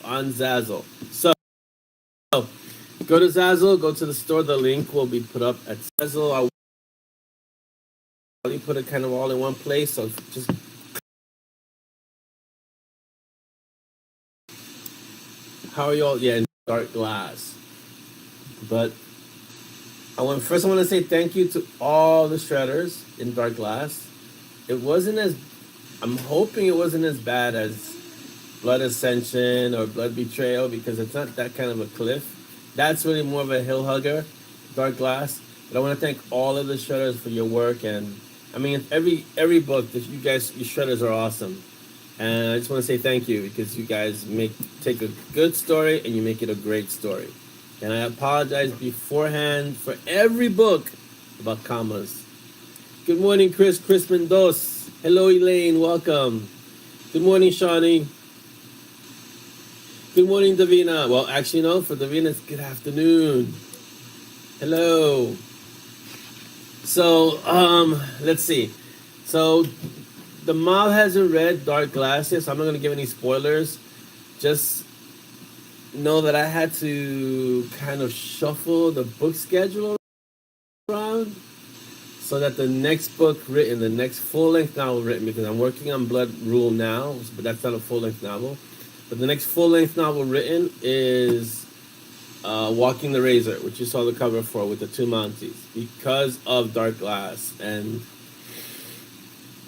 on ZAZZLE. So go to ZAZZLE, go to the store. The link will be put up at ZAZZLE. I'll put it kind of all in one place. So just how are y'all? Yeah, in dark glass. But first I want to say thank you to all the shredders in dark glass. It wasn't as, I'm hoping it wasn't as bad as Blood Ascension or Blood Betrayal, because it's not that kind of a cliff. That's really more of a hill hugger, dark glass. But I want to thank all of the shredders for your work. And I mean, every book that you guys, your shredders are awesome. And I just want to say thank you, because you guys take a good story and you make it a great story. And I apologize beforehand for every book about commas. Good morning, Chris Mendoza. Hello, Elaine. Welcome. Good morning, Shawnee. Good morning, Davina. Well, actually, no. For Davina, it's good afternoon. Hello. So, let's see. So, the mob hasn't read Dark Glass yet, so I'm not going to give any spoilers. Just know that I had to kind of shuffle the book schedule around so that the next book written, the next full-length novel written, because I'm working on Blood Rule now, but that's not a full-length novel. But the next full-length novel written is Walking the Razor, which you saw the cover for with the two Monties, because of Dark Glass. And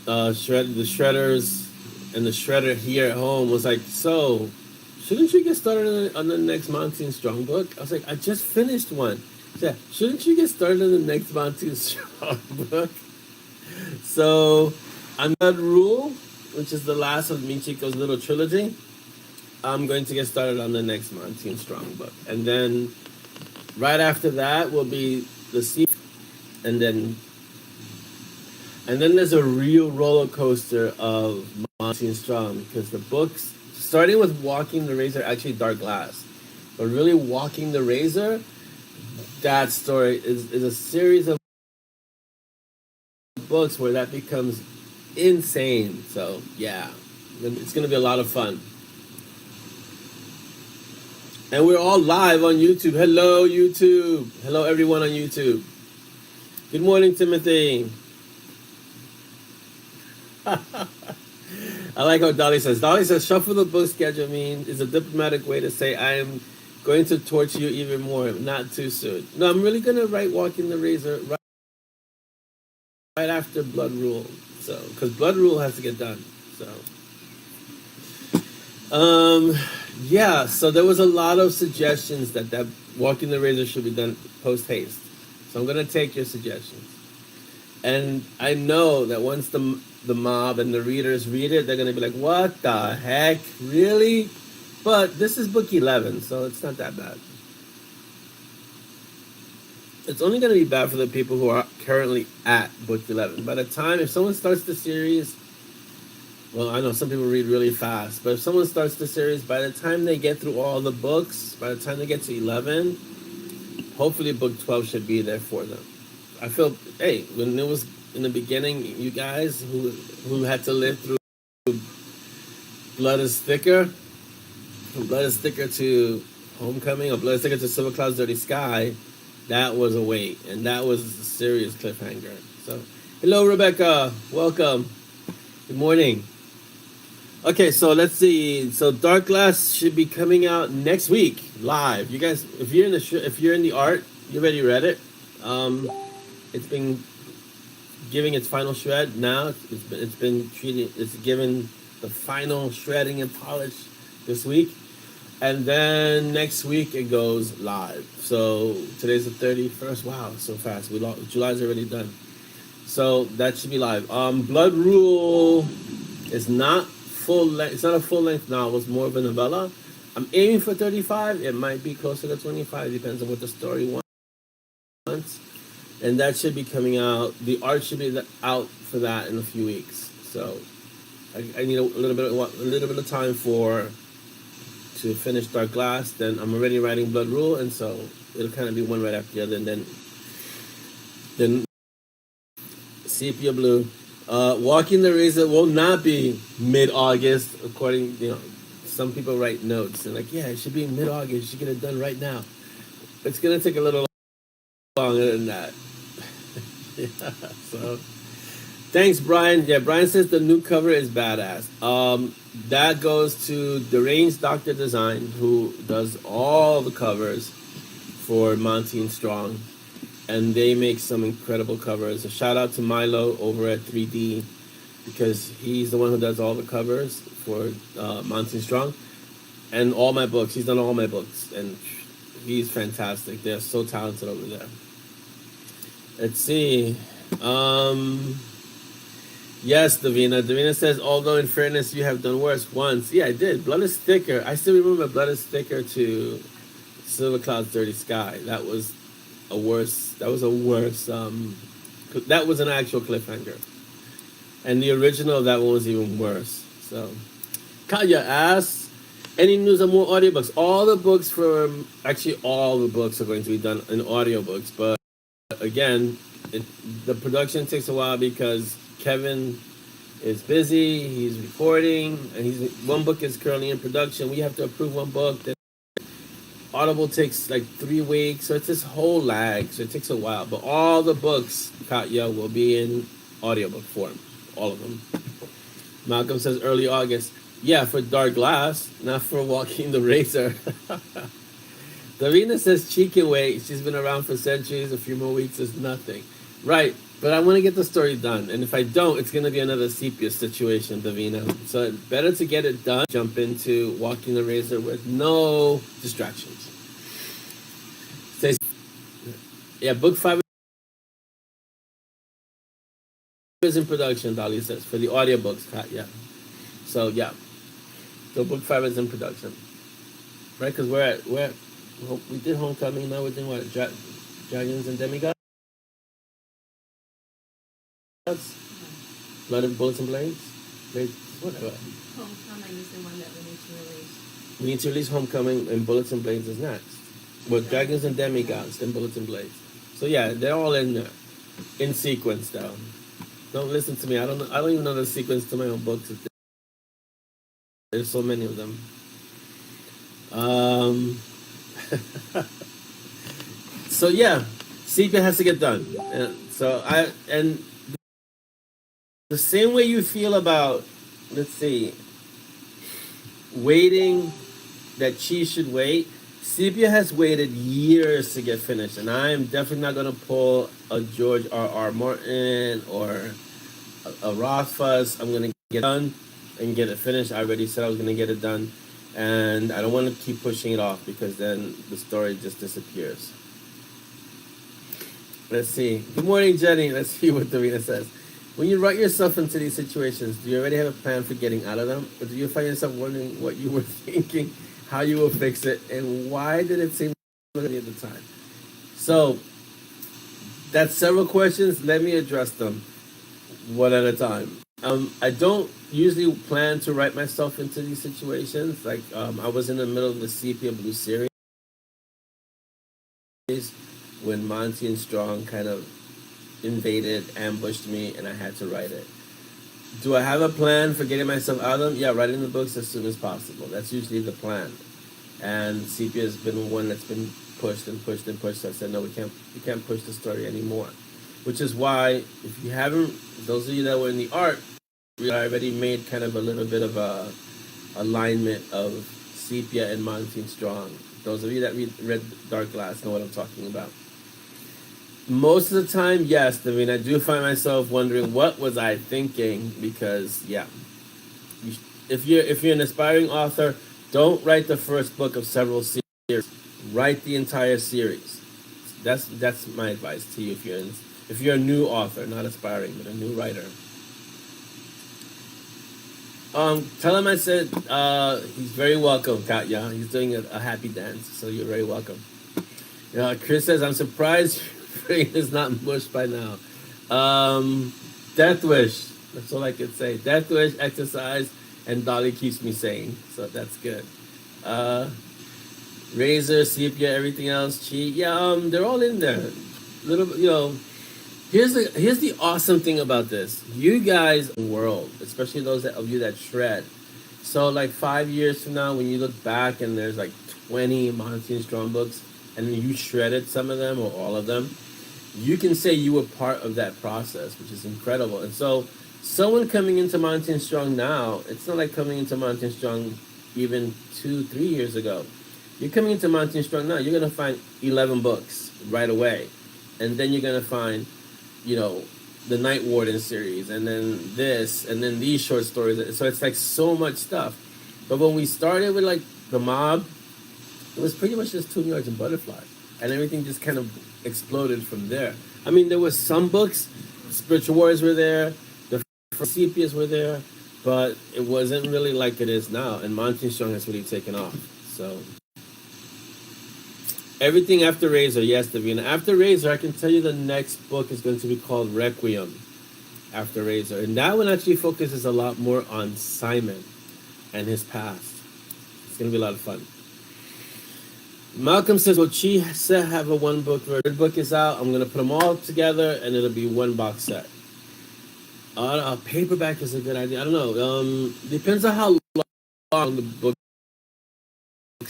the shredders and the shredder here at home was like, so shouldn't you get started on the next Monty and Strong book? I was like, I just finished one. Yeah, shouldn't you get started on the next Monty and Strong book? So on Blood Rule, which is the last of Michiko's little trilogy, I'm going to get started on the next Monty and Strong book. And then right after that will be the sequel. And then there's a real roller coaster of Monty and Strong, because the books, starting with Walking the Razor, actually Dark Glass, but really Walking the Razor, that story is a series of books where that becomes insane. So yeah, it's going to be a lot of fun. And we're all live on YouTube. Hello, YouTube. Hello, everyone on YouTube. Good morning, Timothy. I like how Dolly says, shuffle the book schedule is a diplomatic way to say I am going to torture you even more, not too soon. No, I'm really going to write Walking the Razor right after Blood Rule. So, because Blood Rule has to get done. So, yeah, so there was a lot of suggestions that Walking the Razor should be done post-haste. So I'm going to take your suggestions. And I know that once the mob and the readers read it, they're going to be like, what the heck? Really? But this is book 11, so it's not that bad. It's only going to be bad for the people who are currently at book 11. By the time, if someone starts the series, well, I know some people read really fast, but if someone starts the series, by the time they get through all the books, by the time they get to 11, hopefully book 12 should be there for them. I feel, hey, when it was in the beginning, you guys who had to live through Blood is Thicker, from Blood is Thicker to Homecoming, or Blood is Thicker to Silver Cloud's Dirty Sky, that was a wait, and that was a serious cliffhanger. So, hello, Rebecca. Welcome. Good morning. Okay, so let's see. So Dark Glass should be coming out next week, live. You guys, if you're in the art, you already read it. It's been giving its final shred now. It's given the final shredding and polish this week. And then next week it goes live. So today's the 31st. Wow, so fast. July's already done. So that should be live. Blood Rule is not full length. It's not a full length novel. It's more of a novella. I'm aiming for 35. It might be closer to 25. Depends on what the story wants. And that should be coming out. The art should be out for that in a few weeks. So I need a little bit of time to finish Dark Glass. Then I'm already writing Blood Rule, and so it'll kind of be one right after the other, and then Sepia Blue. Walking the Razor will not be mid-August, according, some people write notes and like, yeah, it should be mid-August. You should get it done right now. It's gonna take a little longer than that. Yeah, so thanks, Brian. Yeah, Brian says the new cover is badass. That goes to Deranged Doctor Design, who does all the covers for Monty and Strong, and they make some incredible covers. A shout out to Milo over at 3D, because he's the one who does all the covers for Monty and Strong and all my books. He's done all my books, and he's fantastic. They're so talented over there. Let's see. Yes, Davina. Davina says, although in fairness, you have done worse once. Yeah, I did. Blood is Thicker. I still remember Blood is Thicker to Silver Cloud's Dirty Sky. That was a worse. That was an actual cliffhanger. And the original of that one was even worse. So, Katya asks, any news on more audiobooks? All the books actually all the books are going to be done in audiobooks. But again, the production takes a while because Kevin is busy. He's recording, and one book is currently in production. We have to approve one book. Then Audible takes like 3 weeks. So it's this whole lag. So it takes a while. But all the books, Katya, will be in audiobook form. All of them. Malcolm says early August. Yeah, for Dark Glass, not for Walking the Razor. Davina says she can wait. She's been around for centuries. A few more weeks is nothing. Right, but I want to get the story done. And if I don't, it's going to be another Sepia situation, Davina. So it's better to get it done. Jump into Walking the Razor with no distractions. Says, yeah, book 5 is in production, Dolly says, for the audiobooks, yeah. So, yeah. So, book 5 is in production. Right? Because we did Homecoming, now we're doing what? Dragons and Demigods? Blood and Bullets and Blades? Whatever. Homecoming is the one that we need to release. We need to release Homecoming, and Bullets and Blades is next. Well, Dragons and Demigods, then Bullets and Blades. So, yeah, they're all in there. In sequence, though. Don't listen to me. I don't even know the sequence to my own books. There's so many of them. So yeah, Sepia has to get done. And the same way you feel about, let's see, waiting, that she should wait. Sepia has waited years to get finished, and I am definitely not going to pull a George R.R. Martin or a Rothfuss. I'm going to get done and get it finished. I already said I was going to get it done, and I don't want to keep pushing it off because then the story just disappears. Let's see. Good morning, Jenny. Let's see what Davina says. When you write yourself into these situations, do you already have a plan for getting out of them? Or do you find yourself wondering what you were thinking, how you will fix it, and why did it seem at the time? So, that's several questions. Let me address them one at a time. I don't usually plan to write myself into these situations. Like, I was in the middle of the Sepia Blue series when Monty and Strong kind of invaded, ambushed me, and I had to write it. Do I have a plan for getting myself out of them? Yeah, writing the books as soon as possible. That's usually the plan. And Sepia has been one that's been pushed and pushed and pushed. So I said, no, we can't push the story anymore. Which is why, if you haven't, those of you that were in the art, we already made kind of a little bit of a alignment of Sepia and Monty and Strong. Those of you that read Dark Glass know what I'm talking about. Most of the time, yes, I mean, I do find myself wondering, what was I thinking? Because, yeah, if you're an aspiring author, don't write the first book of several series. Write the entire series. That's my advice to you if you're a new author, not aspiring, but a new writer. Tell him I said he's very welcome, Katya. He's doing a happy dance, so you're very welcome. Chris says, I'm surprised brain is not mushed by now. Death Wish. That's all I can say. Death Wish, exercise, and Dolly keeps me sane. So that's good. Razor, Sepia, everything else, Cheat. Yeah, they're all in there. Little, here's the awesome thing about this. You guys, world, especially those of you that shred, So like 5 years from now, when you look back and there's like 20 Monty and Strong books, and you shredded some of them or all of them, you can say you were part of that process, which is incredible. And so, someone coming into Monty and Strong now, it's not like coming into Monty and Strong even 2, 3 years ago. You're coming into Monty and Strong now, you're gonna find 11 books right away, and then you're gonna find, you know, the Night Warden series, and then this, and then these short stories. So it's like so much stuff. But when we started with like the mob, it was pretty much just Yards and Butterflies, and everything just kind of exploded from there. I mean, there was some books, Spiritual Warriors were there, the Sepias were there, but it wasn't really like it is now. And Monty and Strong has really taken off. So everything after Razor, yes, Davina. After Razor, I can tell you the next book is going to be called Requiem after Razor. And that one actually focuses a lot more on Simon and his past. It's going to be a lot of fun. Malcolm says, well, Chi said have a one book. The third book is out. I'm going to put them all together and it'll be one box set. A paperback is a good idea. I don't know. Depends on how long the book,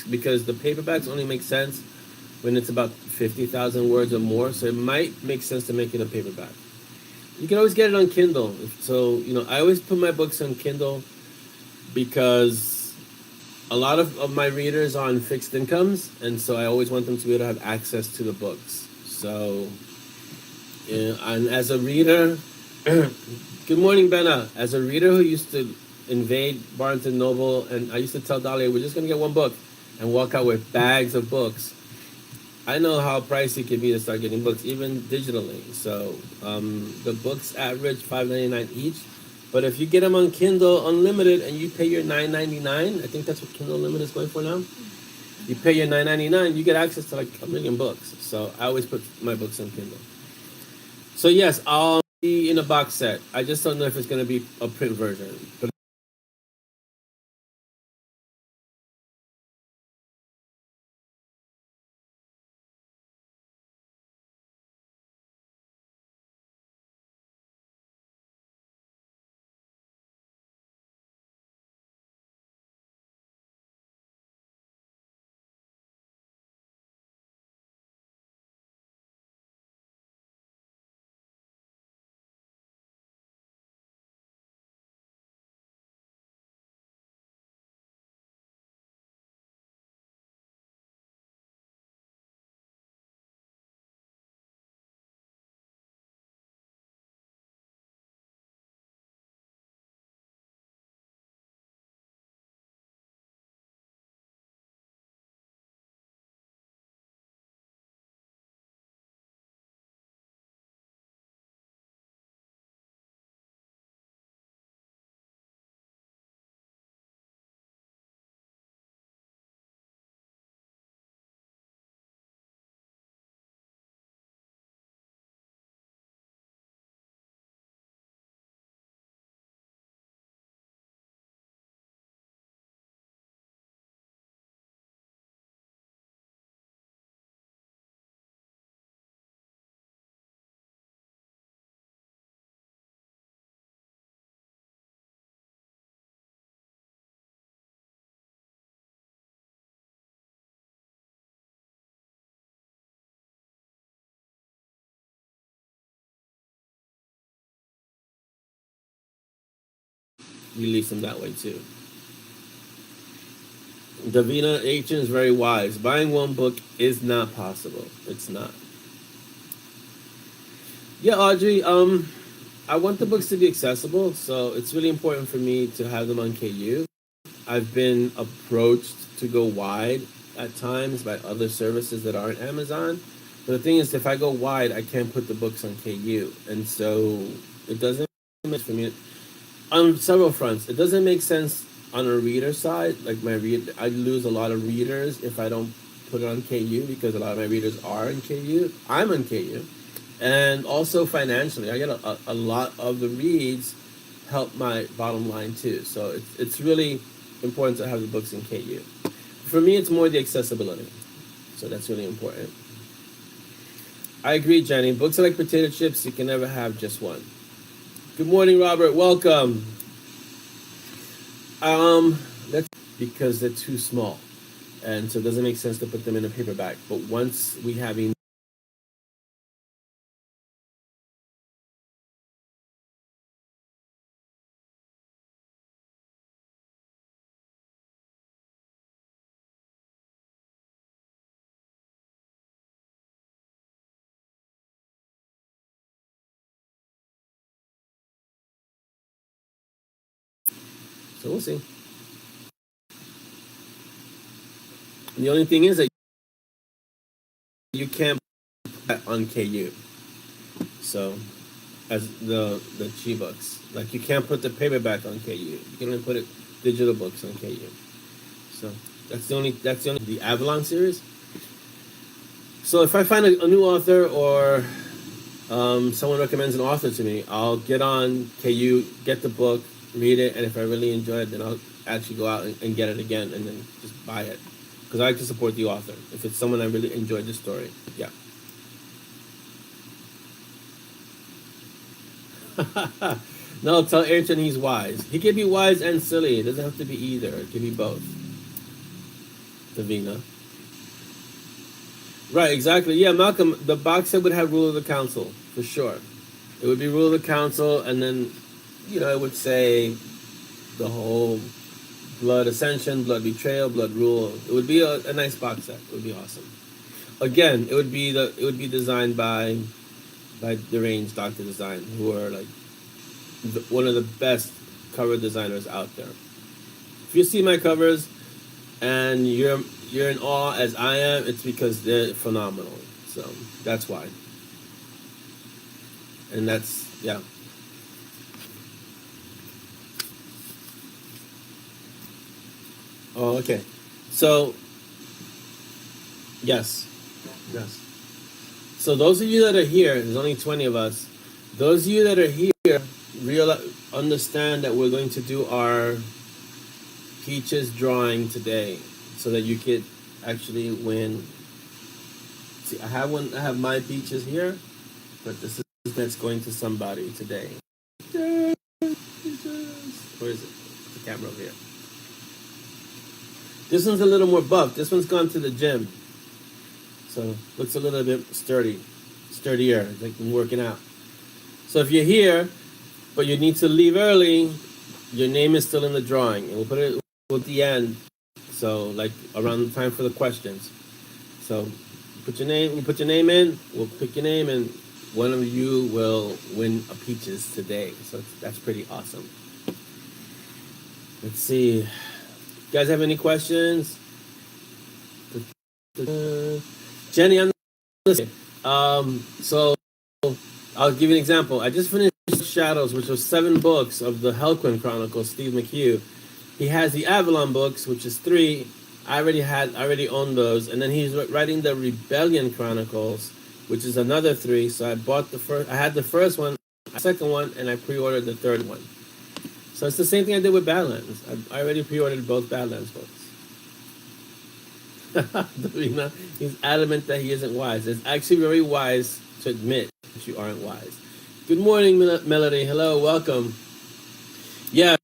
because the paperbacks only make sense when it's about 50,000 words or more, so it might make sense to make it a paperback. You can always get it on Kindle. So, you know, I always put my books on Kindle because a lot of my readers are on fixed incomes, and so I always want them to be able to have access to the books. So, and as a reader, good morning, Benna. As a reader who used to invade Barnes & Noble, and I used to tell Dahlia, we're just going to get one book and walk out with bags of books. I know how pricey it can be to start getting books, even digitally. So the books average $5.99 each. But if you get them on Kindle Unlimited and you pay your $9.99, I think that's what Kindle Unlimited is going for now. You pay your $9.99, you get access to like 1 million books. So I always put my books on Kindle. So yes, I'll be in a box set. I just don't know if it's going to be a print version. But release them that way too. Davina H is very wise. Buying one book is not possible. It's not. Yeah, Audrey. I want the books to be accessible, so it's really important for me to have them on KU. I've been approached to go wide at times by other services that aren't Amazon. But the thing is, if I go wide, I can't put the books on KU, and so it doesn't make sense for me on several fronts. It doesn't make sense on a reader side. Like I lose a lot of readers if I don't put it on KU because a lot of my readers are in KU. I'm on KU. And also financially, I get a lot of the reads help my bottom line too. So it's really important to have the books in KU. For me, it's more the accessibility. So that's really important. I agree, Jenny. Books are like potato chips. You can never have just one. Good morning, Robert. Welcome. That's because they're too small, and so it doesn't make sense to put them in a paperback. But once we have enough, so we'll see. And the only thing is that you can't put that on KU. So, as the Chi books, like you can't put the paperback on KU. You can only put it digital books on KU. So that's the only the Avalon series. So if I find a new author or someone recommends an author to me, I'll get on KU, get the book, read it, and if I really enjoy it, then I'll actually go out and get it again and then just buy it. Because I like to support the author. If it's someone I really enjoyed the story, yeah. No, tell Ayrton he's wise. He can be wise and silly. It doesn't have to be either. It can be both. Davina. Right, exactly. Yeah, Malcolm, the box set would have rule of the council, for sure. It would be rule of the council, and then, it would say the whole blood ascension, blood betrayal, blood rule. It would be a nice box set. It would be awesome. Again, it would be designed by Deranged Doctor Design, who are like one of the best cover designers out there. If you see my covers and you're in awe as I am, it's because they're phenomenal. So that's why. And that's, yeah. Oh, okay. So, yes. So those of you that are here, there's only 20 of us. Those of you that are here, understand that we're going to do our Peaches drawing today, so that you could actually win. See, I have my Peaches here, but this is that's going to somebody today. Where is it? The camera over here. This one's a little more buff. This one's gone to the gym, so looks a little bit sturdier, like I'm working out. So if you're here, but you need to leave early, your name is still in the drawing, and we'll put it at the end. So like around the time for the questions. So we'll put your name in, we'll pick your name, and one of you will win a Peaches today. So that's pretty awesome. Let's see. You guys have any questions? Jenny, I'm listening. So I'll give you an example. I just finished Shadows, which was 7 books of the Helquin Chronicles, Steve McHugh. He has the Avalon books, which is 3. I already own those. And then he's writing the Rebellion Chronicles, which is another 3. So I had the first one, the second one, and I pre-ordered the third one. So it's the same thing I did with Badlands. I already pre-ordered both Badlands books. He's adamant that he isn't wise. It's actually very wise to admit that you aren't wise. Good morning, Melody. Hello, welcome. Yeah,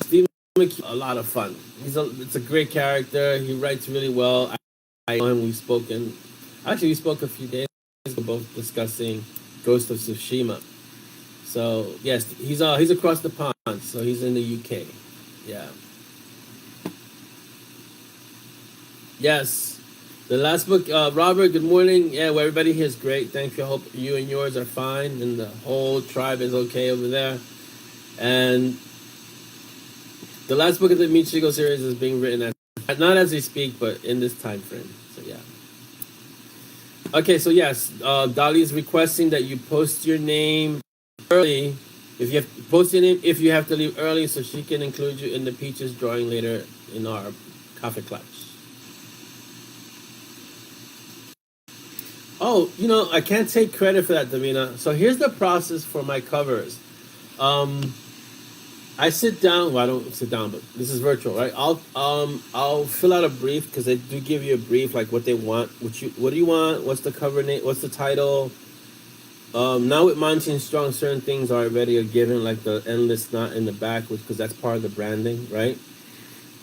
Steve McHugh, a lot of fun. It's a great character. He writes really well. I know him. We spoke a few days ago, both discussing Ghost of Tsushima. So yes, he's across the pond. So he's in the UK. Yeah. Yes. The last book, Robert, good morning. Yeah, well, everybody here is great. Thank you. I hope you and yours are fine, and the whole tribe is okay over there. And the last book of the Michigo series is being written not as we speak, but in this time frame. So yeah. Okay, so yes, Dolly is requesting that you post your name early. If you have post your name, if you have to leave early, so she can include you in the Peaches drawing later in our coffee clutch. Oh, I can't take credit for that, Davina. So here's the process for my covers. I sit down. Well, I don't sit down, but this is virtual, right? I'll fill out a brief, because they do give you a brief, like what they want. What do you want? What's the cover name? What's the title? Now with Monty and Strong, certain things are already a given, like the endless knot in the back, which because that's part of the branding, right?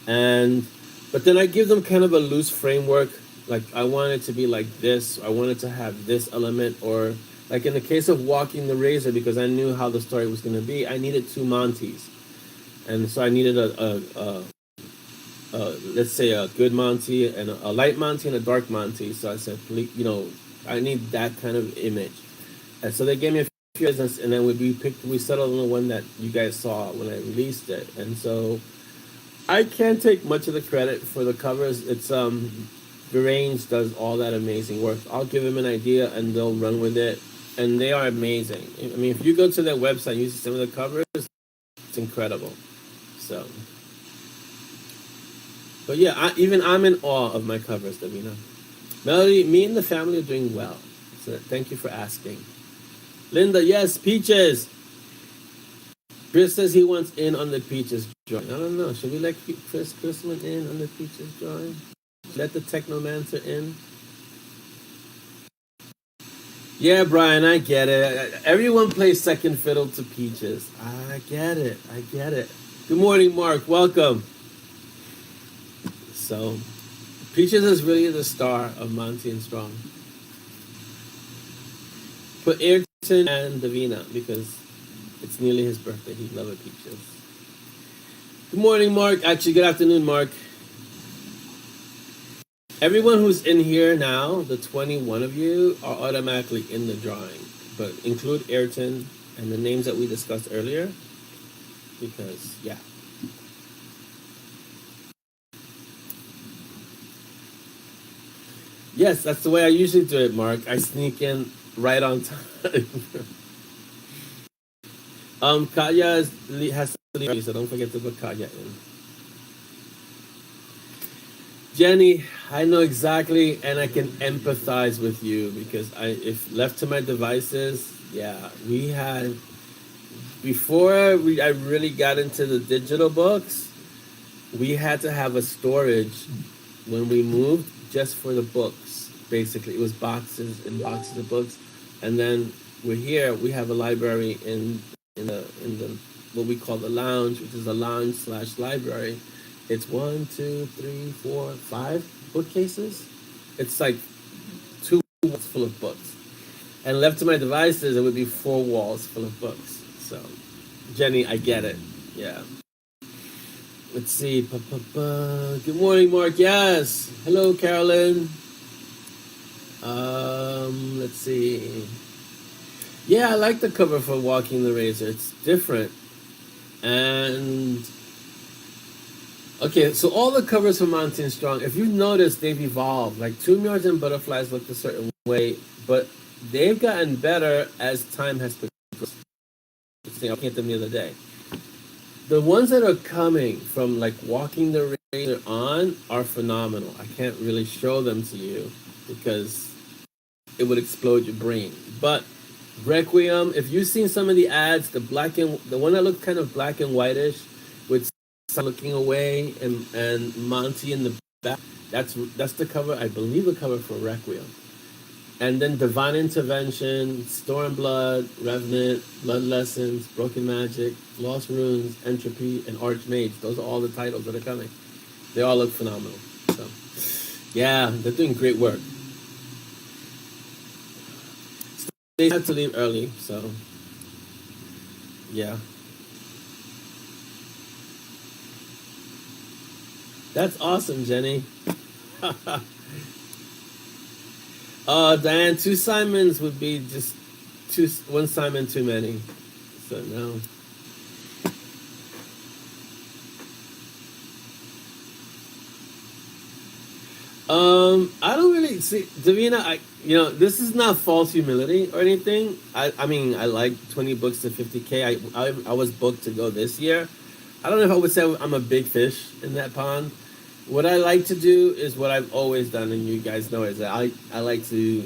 And but then I give them kind of a loose framework. Like I want it to be like this. I wanted to have this element, or like in the case of Walking the Razor, because I knew how the story was going to be. I needed two Montys, and so I needed let's say a good Monty and a light Monty and a dark Monty. So I said, I need that kind of image. And so they gave me a few business, and then we settled on the one that you guys saw when I released it. And so I can't take much of the credit for the covers. It's Range does all that amazing work. I'll give them an idea and they'll run with it, and they are amazing. I mean, if you go to their website and you see some of the covers, it's incredible. So, but yeah, I'm in awe of my covers, Davina. Melody, me and the family are doing well. So thank you for asking. Linda, yes, Peaches. Chris says he wants in on the Peaches drawing. I don't know. Should we let Chris Chrisman in on the Peaches drawing? Let the Technomancer in? Yeah, Brian, I get it. Everyone plays second fiddle to Peaches. I get it. Good morning, Mark. Welcome. So, Peaches is really the star of Monty and Strong. Put Ayrton and Davina because it's nearly his birthday. He'd love a Peaches. Good morning, Mark. Actually, good afternoon, Mark. Everyone who's in here now, the 21 of you, are automatically in the drawing. But include Ayrton and the names that we discussed earlier. Because, yeah. Yes, that's the way I usually do it, Mark. I sneak in right on time. Katya has to leave, so don't forget to put Katya in. Jenny, I know exactly, and I can empathize with you because if left to my devices, yeah, we had I really got into the digital books, we had to have a storage when we moved just for the books. Basically, it was boxes and boxes of books, and then we have a library in the what we call the lounge, which is a lounge/library. It's 1, 2, 3, 4, 5 bookcases. It's like 2 walls full of books. And left to my devices, it would be 4 walls full of books. So, Jenny, I get it. Yeah. Let's see. Good morning, Mark. Yes. Hello, Carolyn. Let's see. Yeah, I like the cover for Walking the Razor. It's different. And okay, so all the covers for Monty and Strong, if you notice, they've evolved. Like Tomb Yards and Butterflies looked a certain way, but they've gotten better as time has progressed. I was looking at them the other day. The ones that are coming from like Walking the Razor on are phenomenal. I can't really show them to you because it would explode your brain. But Requiem, if you've seen some of the ads, the one that looked kind of black and whitish with looking away and Monty in the back, that's the cover, I believe, the cover for Requiem. And then Divine Intervention, Stormblood, Revenant, Blood Lessons, Broken Magic, Lost Runes, Entropy, and Archmage. Those are all the titles that are coming. They all look phenomenal. So, yeah, they're doing great work. They had to leave early, so yeah. That's awesome, Jenny. Diane, 2 Simons would be just 1 Simon too many. So no. I don't really see Davina. This is not false humility or anything. I mean, I like 20 books to 50K. I was booked to go this year. I don't know if I would say I'm a big fish in that pond. What I like to do is what I've always done, and you guys know, is that I like to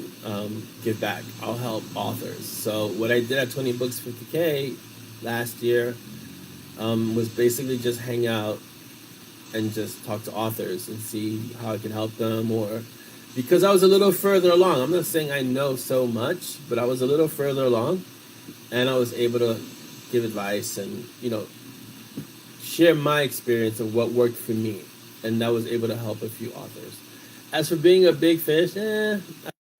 give back. I'll help authors. So what I did at 20 books 50K last year was basically just hang out and just talk to authors and see how I can help them, or because I was a little further along. I'm not saying I know so much, but I was a little further along, and I was able to give advice and, you know, share my experience of what worked for me, and that was able to help a few authors. As for being a big fish, I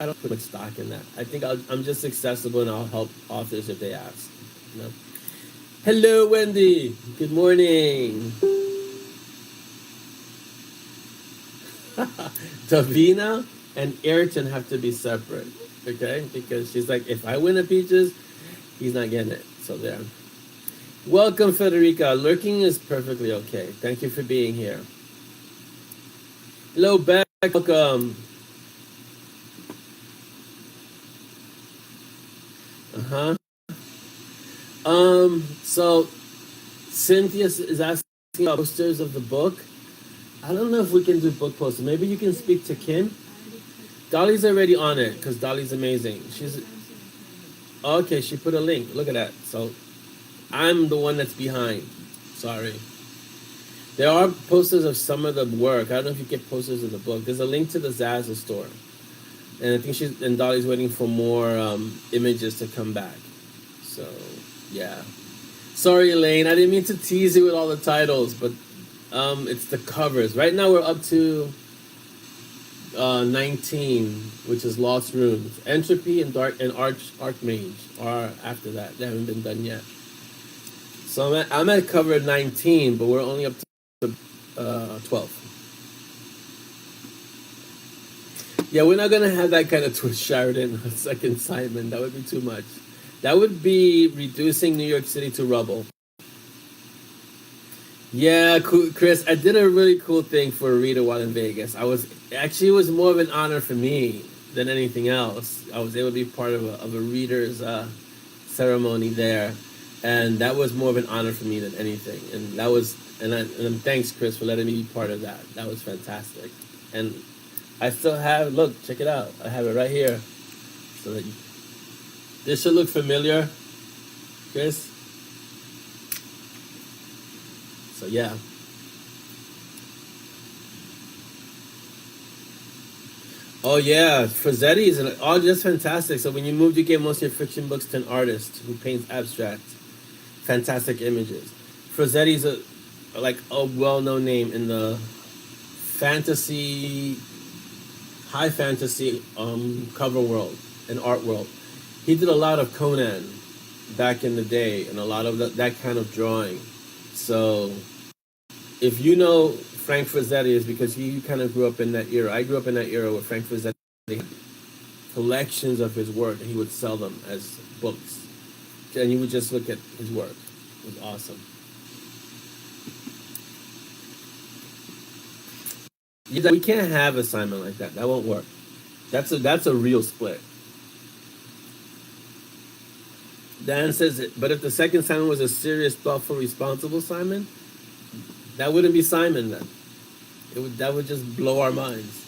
don't put much stock in that. I think I'm just accessible, and I'll help authors if they ask. You know? Hello, Wendy. Good morning. Davina and Ayrton have to be separate, okay? Because she's like, if I win a peaches, he's not getting it. So there. Welcome, Federica. Lurking is perfectly okay. Thank you for being here. Hello, Beck. Welcome. So Cynthia is asking about posters of the book. I don't know if we can do book posters. Maybe you can speak to Kim. Dolly's already on it because Dolly's amazing. She's okay. She put a link. Look at that. So I'm the one that's behind. Sorry. There are posters of some of the work. I don't know if you get posters of the book. There's a link to the ZAZZLE store, and I think Dolly's waiting for more images to come back. So yeah. Sorry, Elaine. I didn't mean to tease you with all the titles, but it's the covers. Right now we're up to 19, which is Lost Runes. Entropy and Archmage are after that. They haven't been done yet. So I'm at cover 19, but we're only up to 12. Yeah, we're not gonna have that kind of twist, Sheridan. Second Simon, that would be too much. That would be reducing New York City to rubble. Yeah, Chris, I did a really cool thing for a reader while in Vegas. It was more of an honor for me than anything else. I was able to be part of a reader's ceremony there, and that was more of an honor for me than anything. And that was, and thanks, Chris, for letting me be part of that. That was fantastic. And I still have, look, check it out. I have it right here. So that this should look familiar, Chris. So yeah. Oh yeah, Frazzetti is just fantastic. So when you moved, you gave most of your fiction books to an artist who paints abstract, fantastic images. Frazzetti's a well-known name in the fantasy, high fantasy cover world and art world. He did a lot of Conan back in the day and a lot of that kind of drawing. So if you know Frank Frazzetti, is because you kind of grew up in that era. I grew up in that era where Frank Frazzetti had collections of his work, and he would sell them as books. And you would just look at his work. It was awesome. We can't have a Simon like that. That won't work. That's a real split. Dan says it, but if the second Simon was a serious, thoughtful, responsible Simon, that wouldn't be Simon then. That would just blow our minds.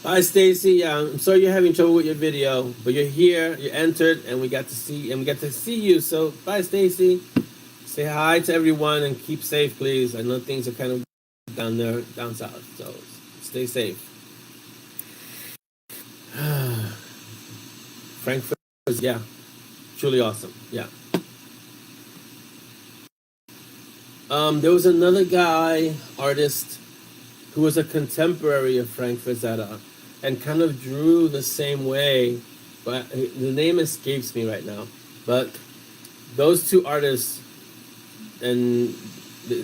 Bye, Stacy. Yeah, I'm sorry you're having trouble with your video, but you're here, you entered, and we get to see you. So bye, Stacy. Say hi to everyone and keep safe, please. I know things are kind of down south, so stay safe. Frankfurt was, yeah, truly awesome. Yeah. There was another artist, who was a contemporary of Frank Frazetta and kind of drew the same way, but the name escapes me right now. But those two artists, and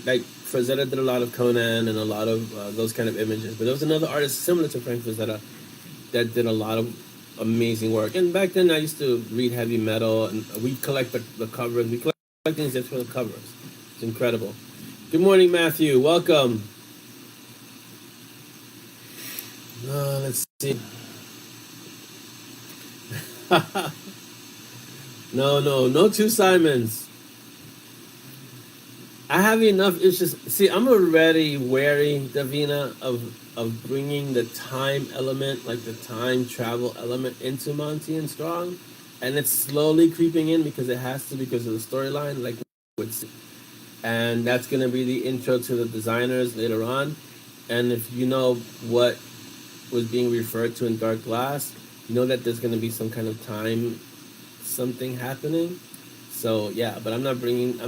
like Frazetta did a lot of Conan and a lot of those kind of images, but there was another artist similar to Frank Frazetta that did a lot of amazing work. And back then I used to read heavy metal, and we'd collect the covers. We collect things just for the covers. It's incredible. Good morning, Matthew. Welcome. Let's see. No two Simons. I have enough issues. See, I'm already wary, Davina, of bringing the time element, like the time travel element, into Monty and Strong, and it's slowly creeping in because it has to, because of the storyline. Like, and that's going to be the intro to the designers later on. And if you know what was being referred to in Dark Glass, you know that there's going to be some kind of time something happening. So yeah, but I'm not going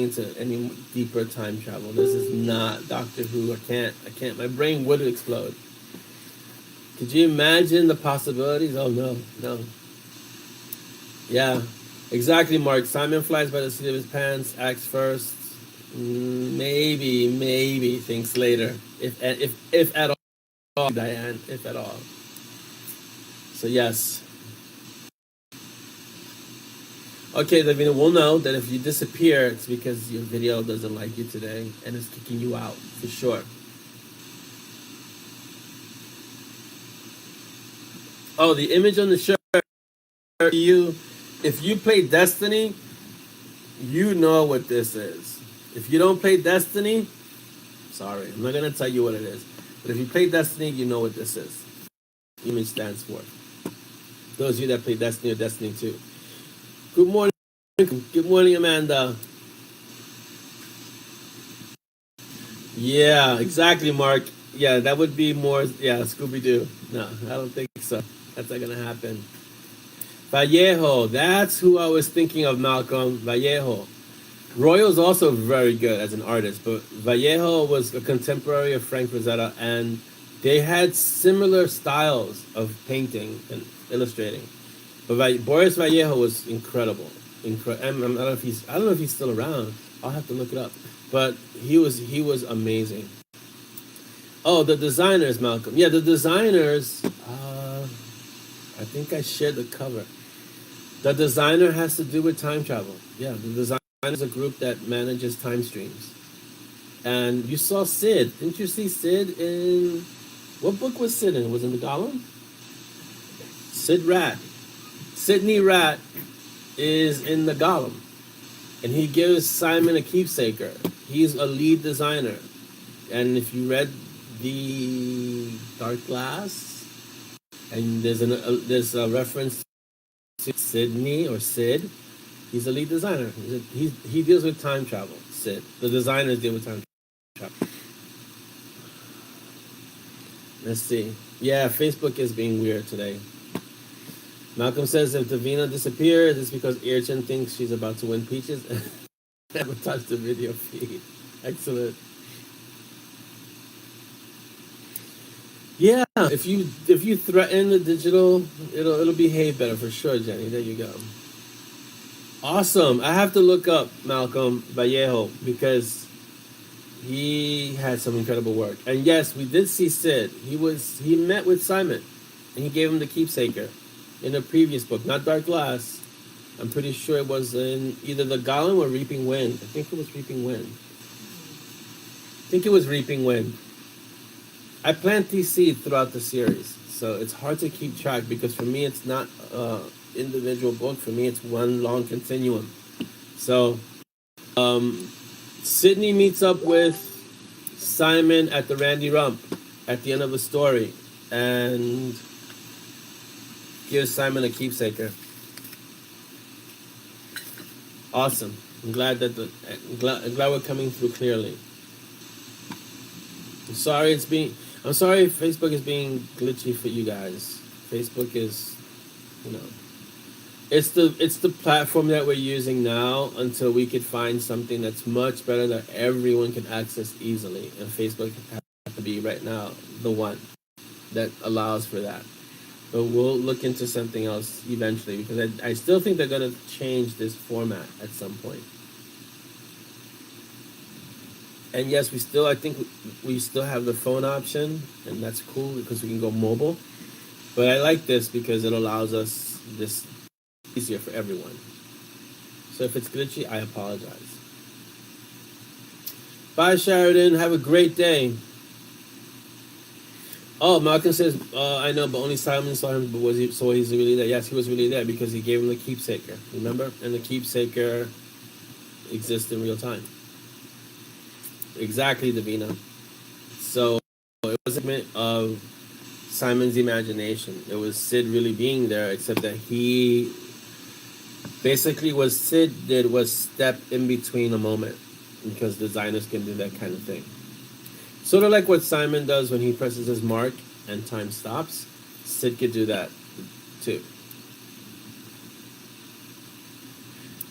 into any deeper time travel. This is not Doctor Who. I can't. My brain would explode. Could you imagine the possibilities? Oh no. Yeah, exactly, Mark. Simon flies by the seat of his pants, acts first. Maybe thinks later. If at all, Diane, if at all. So yes. Okay, Davina, we'll know that if you disappear, it's because your video doesn't like you today and it's kicking you out, for sure. Oh, the image on the shirt, if you play Destiny, you know what this is. If you don't play Destiny, sorry, I'm not going to tell you what it is. But if you play Destiny, you know what this is. Image stands for. Those of you that play Destiny or Destiny 2. Good morning. Good morning, Amanda. Yeah, exactly, Mark. Yeah, that would be more, Scooby-Doo. No, I don't think so. That's not going to happen. Vallejo, that's who I was thinking of, Malcolm. Vallejo. Royal's also very good as an artist, but Vallejo was a contemporary of Frank Frazetta, and they had similar styles of painting and illustrating. But Boris Vallejo was incredible. I don't know if he's still around. I'll have to look it up. But he was amazing. Oh, the designers, Malcolm. Yeah, the designers. I think I shared the cover. The designer has to do with time travel. Yeah, the designer is a group that manages time streams. And you saw Sid. Didn't you see Sid in... What book was Sid in? Was it in the Golem? Sid Rat. Sidney Rat is in the Golem. And he gives Simon a keepsaker. He's a lead designer. And if you read the Dark Glass, and there's a reference to Sydney or Sid, he's a lead designer. He deals with time travel, Sid. The designers deal with time travel. Let's see. Yeah, Facebook is being weird today. Malcolm says if Davina disappears, it's because Ayrton thinks she's about to win peaches. Never touched the video feed. Excellent. Yeah, if you threaten the digital, it'll behave better for sure, Jenny. There you go. Awesome. I have to look up Malcolm Vallejo because he had some incredible work. And yes, we did see Sid. He met with Simon and he gave him the keepsaker in a previous book, not Dark Glass. I'm pretty sure it was in either the Golem or Reaping Wind. I think it was Reaping Wind. I plant these seeds throughout the series, so it's hard to keep track because for me it's not individual book. For me it's one long continuum. So Sydney meets up with Simon at the Randy Rump at the end of a story and gives Simon a keepsaker. Awesome. I'm glad we're coming through clearly. I'm sorry Facebook is being glitchy for you guys. Facebook is, it's the platform that we're using now until we could find something that's much better that everyone can access easily. And Facebook has to be right now the one that allows for that. But we'll look into something else eventually because I still think they're going to change this format at some point. And yes, I think we still have the phone option, and that's cool because we can go mobile. But I like this because it allows us this easier for everyone. So if it's glitchy, I apologize. Bye, Sheridan. Have a great day. Oh, Malcolm says, I know, but only Simon saw him, but he's really there? Yes, he was really there because he gave him the keepsaker, remember? And the keepsaker exists in real time. Exactly, Davina. So it wasn't a bit of Simon's imagination. It was Sid really being there, except that he basically what Sid did was step in between a moment. because designers can do that kind of thing. Sort of like what Simon does when he presses his mark and time stops. Sid could do that too.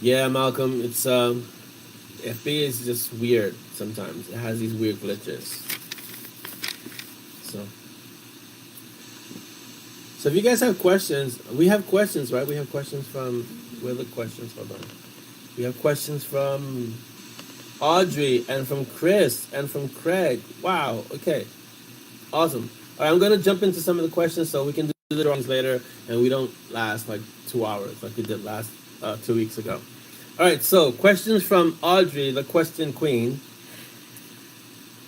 Yeah, Malcolm, it's FB is just weird sometimes. It has these weird glitches. So if you guys have questions, we have questions, right? We have questions from, where are the questions? Hold on. We have questions from Audrey and from Chris and from Craig. Wow, okay. Awesome. All right, I'm going to jump into some of the questions so we can do the drawings later and we don't last like 2 hours like we did last 2 weeks ago. All right, so questions from Audrey, the question queen.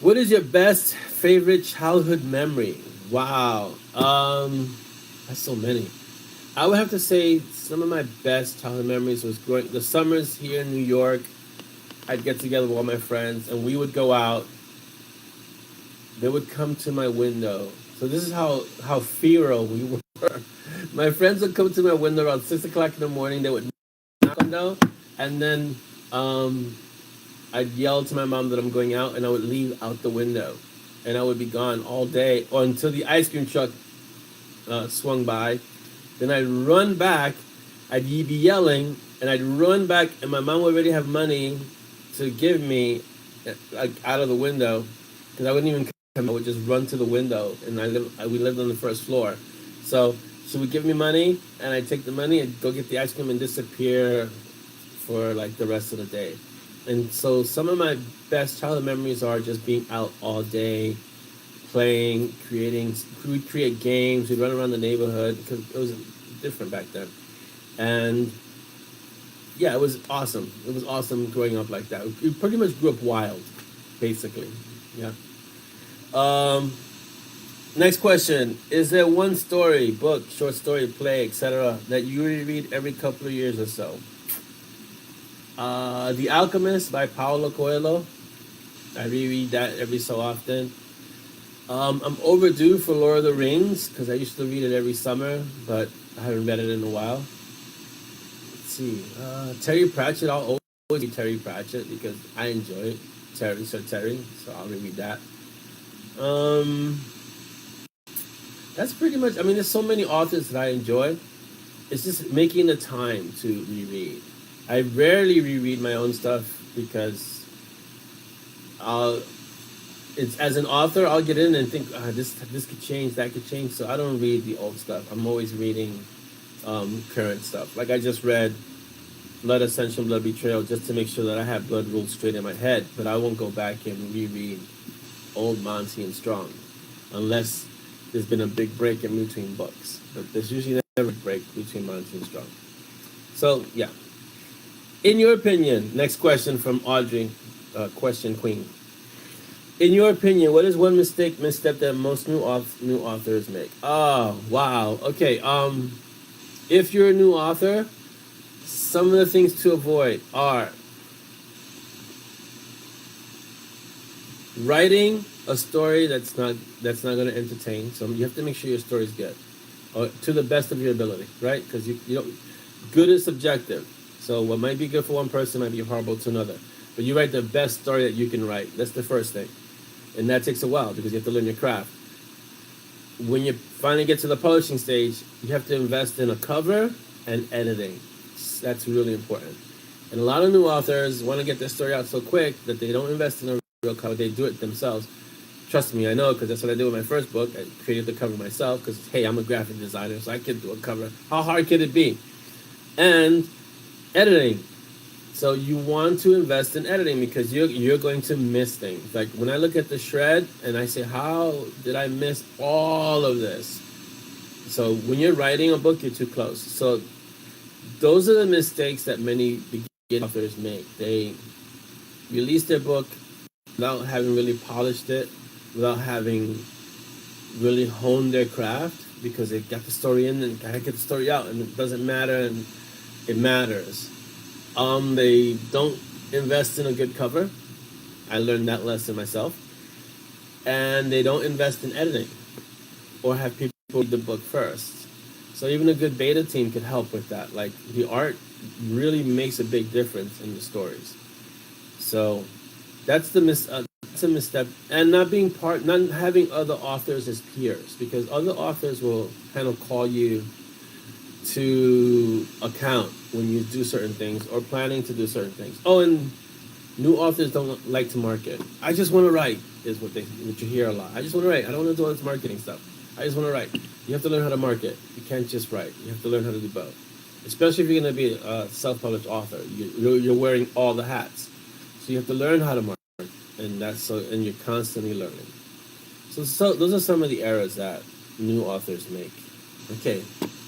What is your best favorite childhood memory? Wow. That's so many. I would have to say some of my best childhood memories was growing the summers here in New York. I'd get together with all my friends and we would go out. They would come to my window. So this is how feral we were. My friends would come to my window around 6 o'clock in the morning. They would knock on the window, and then I'd yell to my mom that I'm going out, and I would leave out the window, and I would be gone all day or until the ice cream truck swung by. Then I'd run back. I'd be yelling, and I'd run back, and my mom would already have money to give me, like out of the window, because I wouldn't even come. I would just run to the window, and we lived on the first floor, so she would give me money, and I'd take the money and go get the ice cream and disappear for like the rest of the day. And so some of my best childhood memories are just being out all day, playing, creating. We'd create games. We'd run around the neighborhood because it was different back then. And yeah, it was awesome. It was awesome growing up like that. We pretty much grew up wild, basically. Yeah. Next question. Is there one story, book, short story, play, etc. that you reread every couple of years or so? The Alchemist by Paulo Coelho. I reread that every so often. I'm overdue for Lord of the Rings because I used to read it every summer, but I haven't read it in a while. Let's see. Terry Pratchett. I'll always read Terry Pratchett because I enjoy it. Terry, so I'll reread that. That's pretty much, I mean, there's so many authors that I enjoy. It's just making the time to reread. I rarely reread my own stuff because it's as an author, I'll get in and think, this could change, that could change. So I don't read the old stuff. I'm always reading current stuff. Like I just read Blood Ascension, Blood Betrayal just to make sure that I have blood rules straight in my head. But I won't go back and reread old Monty and Strong unless there's been a big break in between books. But there's usually never a break between Monty and Strong. So, yeah. In your opinion, next question from Audrey, question queen. In your opinion, what is one misstep that most new authors make? Oh, wow. Okay. If you're a new author, some of the things to avoid are writing a story that's not going to entertain. So you have to make sure your story's good, or to the best of your ability, right? Because you don't. Good is subjective. So what might be good for one person might be horrible to another. But you write the best story that you can write. That's the first thing, and that takes a while because you have to learn your craft. When you finally get to the publishing stage, you have to invest in a cover and editing. That's really important. And a lot of new authors want to get their story out so quick that they don't invest in a real cover. They do it themselves. Trust me, I know, because that's what I did with my first book. I created the cover myself because, hey, I'm a graphic designer, so I can do a cover. How hard can it be? And editing. So you want to invest in editing because you're going to miss things. Like when I look at the shred and I say, how did I miss all of this? So when you're writing a book, you're too close. So those are the mistakes that many beginning authors make. They release their book without having really polished it, without having really honed their craft, because they got the story in and gotta get the story out, and it doesn't matter, and it matters. They don't invest in a good cover. I learned that lesson myself. And they don't invest in editing or have people read the book first. So even a good beta team could help with that. Like the art really makes a big difference in the stories. So That's that's a misstep, and not having other authors as peers, because other authors will kind of call you to account when you do certain things or planning to do certain things. Oh, and new authors don't like to market. I just want to write is what you hear a lot. I just want to write. I don't want to do all this marketing stuff. I just want to write. You have to learn how to market. You can't just write. You have to learn how to do both. Especially if you're going to be a self-published author, you're wearing all the hats. So you have to learn how to market, and you're constantly learning. So those are some of the errors that new authors make. Okay,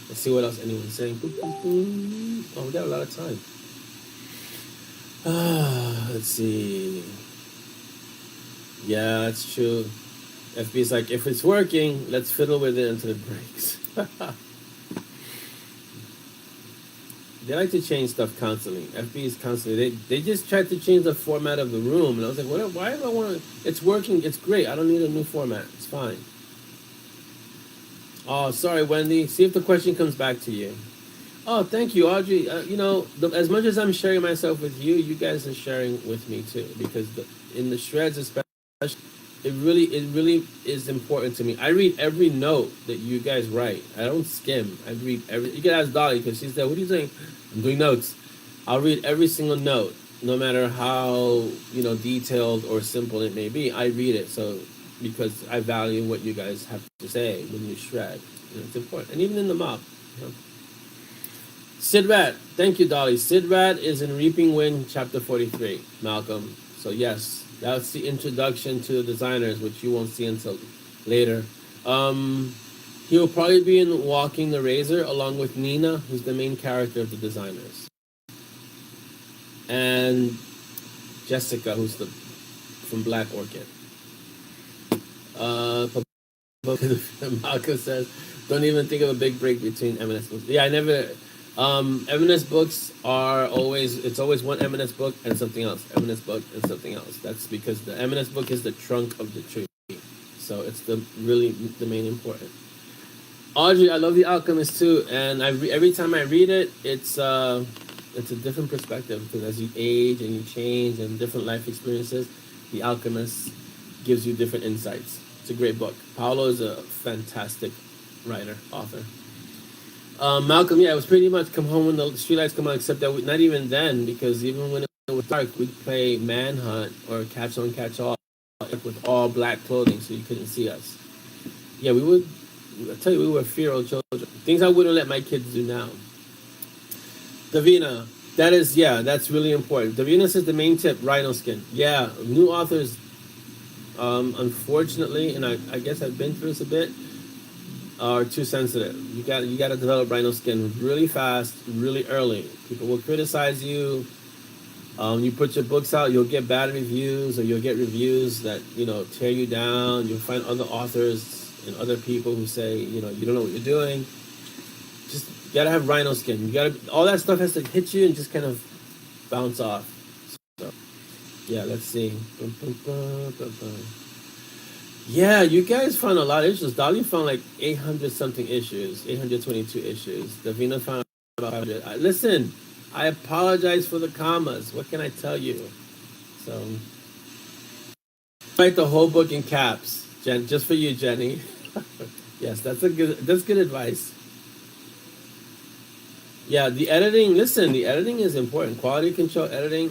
let's see what else anyone's saying. Boop, boop, boop. Oh, we got a lot of time. Let's see. Yeah, that's true. FB's like, if it's working, let's fiddle with it until it breaks. They like to change stuff constantly. FB is constantly. They just tried to change the format of the room, and I was like, what? Why do I want to? It's working. It's great. I don't need a new format. It's fine. Oh, sorry, Wendy. See if the question comes back to you. Oh, thank you, Audrey. As much as I'm sharing myself with you, you guys are sharing with me too, because in the shreds, especially, it really is important to me. I read every note that you guys write. I don't skim. I read every. You can ask Dolly because she's there. What are you doing? I'm doing notes. I'll read every single note, no matter how detailed or simple it may be. I read it because I value what you guys have to say when you shred. It's important, and even in the mob. Sid Rat, thank you, Dolly. Sid Rat is in Reaping Wind, chapter 43, Malcolm. So yes, that's the introduction to the designers, which you won't see until later. He'll probably be in Walking the Razor, along with Nina, who's the main character of the designers, and Jessica, who's from Black Orchid. Malcolm says, don't even think of a big break between M&S books. Yeah, I never. M&S books it's always one M&S book and something else. M&S book and something else. That's because the M&S book is the trunk of the tree. So it's the main important. Audrey, I love The Alchemist too, and every time I read it, it's a different perspective, because as you age and you change and different life experiences, The Alchemist gives you different insights. It's a great book. Paolo is a fantastic writer, author. Malcolm, yeah, it was pretty much come home when the streetlights come on, except that not even then, because even when it was dark, we'd play Manhunt or Catch On, Catch All with all black clothing so you couldn't see us. Yeah, we would. I tell you, we were feral children. Things I wouldn't let my kids do now. Davina, that's really important. Davina says the main tip, rhino skin. Yeah, new authors, unfortunately, and I guess I've been through this a bit, are too sensitive. You got to develop rhino skin really fast, really early. People will criticize you. You put your books out, you'll get bad reviews, or you'll get reviews that tear you down. You'll find other authors and other people who say you don't know what you're doing. Just gotta have rhino skin. All that stuff has to hit you and just kind of bounce off. So yeah, let's see. Yeah, you guys found a lot of issues. Dolly found like 800 something issues, 822 issues. Davina found about 500. Listen, I apologize for the commas. What can I tell you? So, write the whole book in caps, Jen, just for you, Jenny. Yes, that's good advice. Yeah, the editing. Listen, the editing is important. Quality control editing,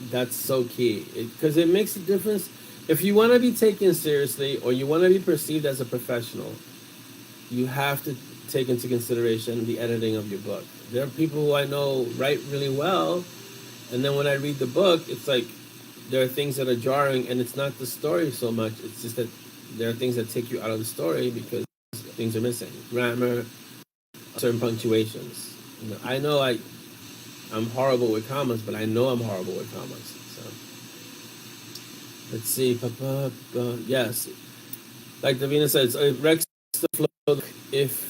that's so key, because it makes a difference. If you want to be taken seriously or you want to be perceived as a professional, you have to take into consideration the editing of your book. There are people who I know write really well, and then when I read the book, it's like there are things that are jarring, and it's not the story so much. It's just that there are things that take you out of the story because things are missing. Grammar, certain punctuations. I know I'm horrible with commas, but I know I'm horrible with commas. Let's see. Yes. Like Davina says, it wrecks the flow if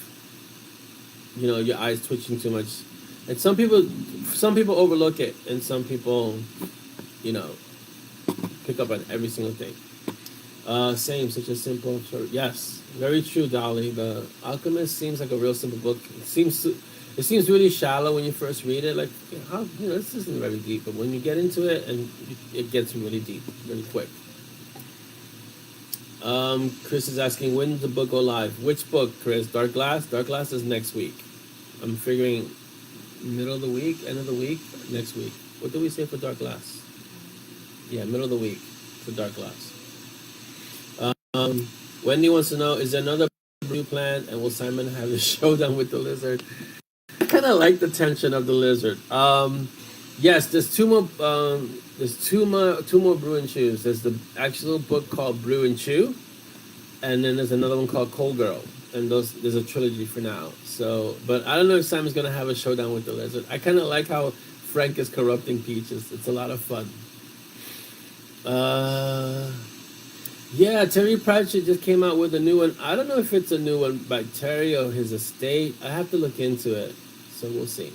your eyes twitching too much. And some people overlook it, and some people, pick up on every single thing. Same, such a simple short. Yes, very true, Dolly. The Alchemist seems like a real simple book. It seems really shallow when you first read it. Like, how, this isn't very deep. But when you get into it, and it gets really deep, really quick. Chris is asking, when does the book go live? Which book, Chris? Dark Glass? Dark Glass is next week. I'm figuring middle of the week, end of the week, next week. What do we say for Dark Glass? Yeah, middle of the week for Dark Glass. Wendy wants to know, is there another brew planned, and will Simon have a showdown with the lizard? I kind of like the tension of the lizard. Yes, there's two more. There's two more Brew and Chews. There's the actual book called Brew and Chew, and then there's another one called Cold Girl. And there's a trilogy for now. So, but I don't know if Simon's gonna have a showdown with the lizard. I kind of like how Frank is corrupting Peaches. It's a lot of fun. Yeah, Terry Pratchett just came out with a new one. I don't know if it's a new one by Terry or his estate. I have to look into it. So we'll see.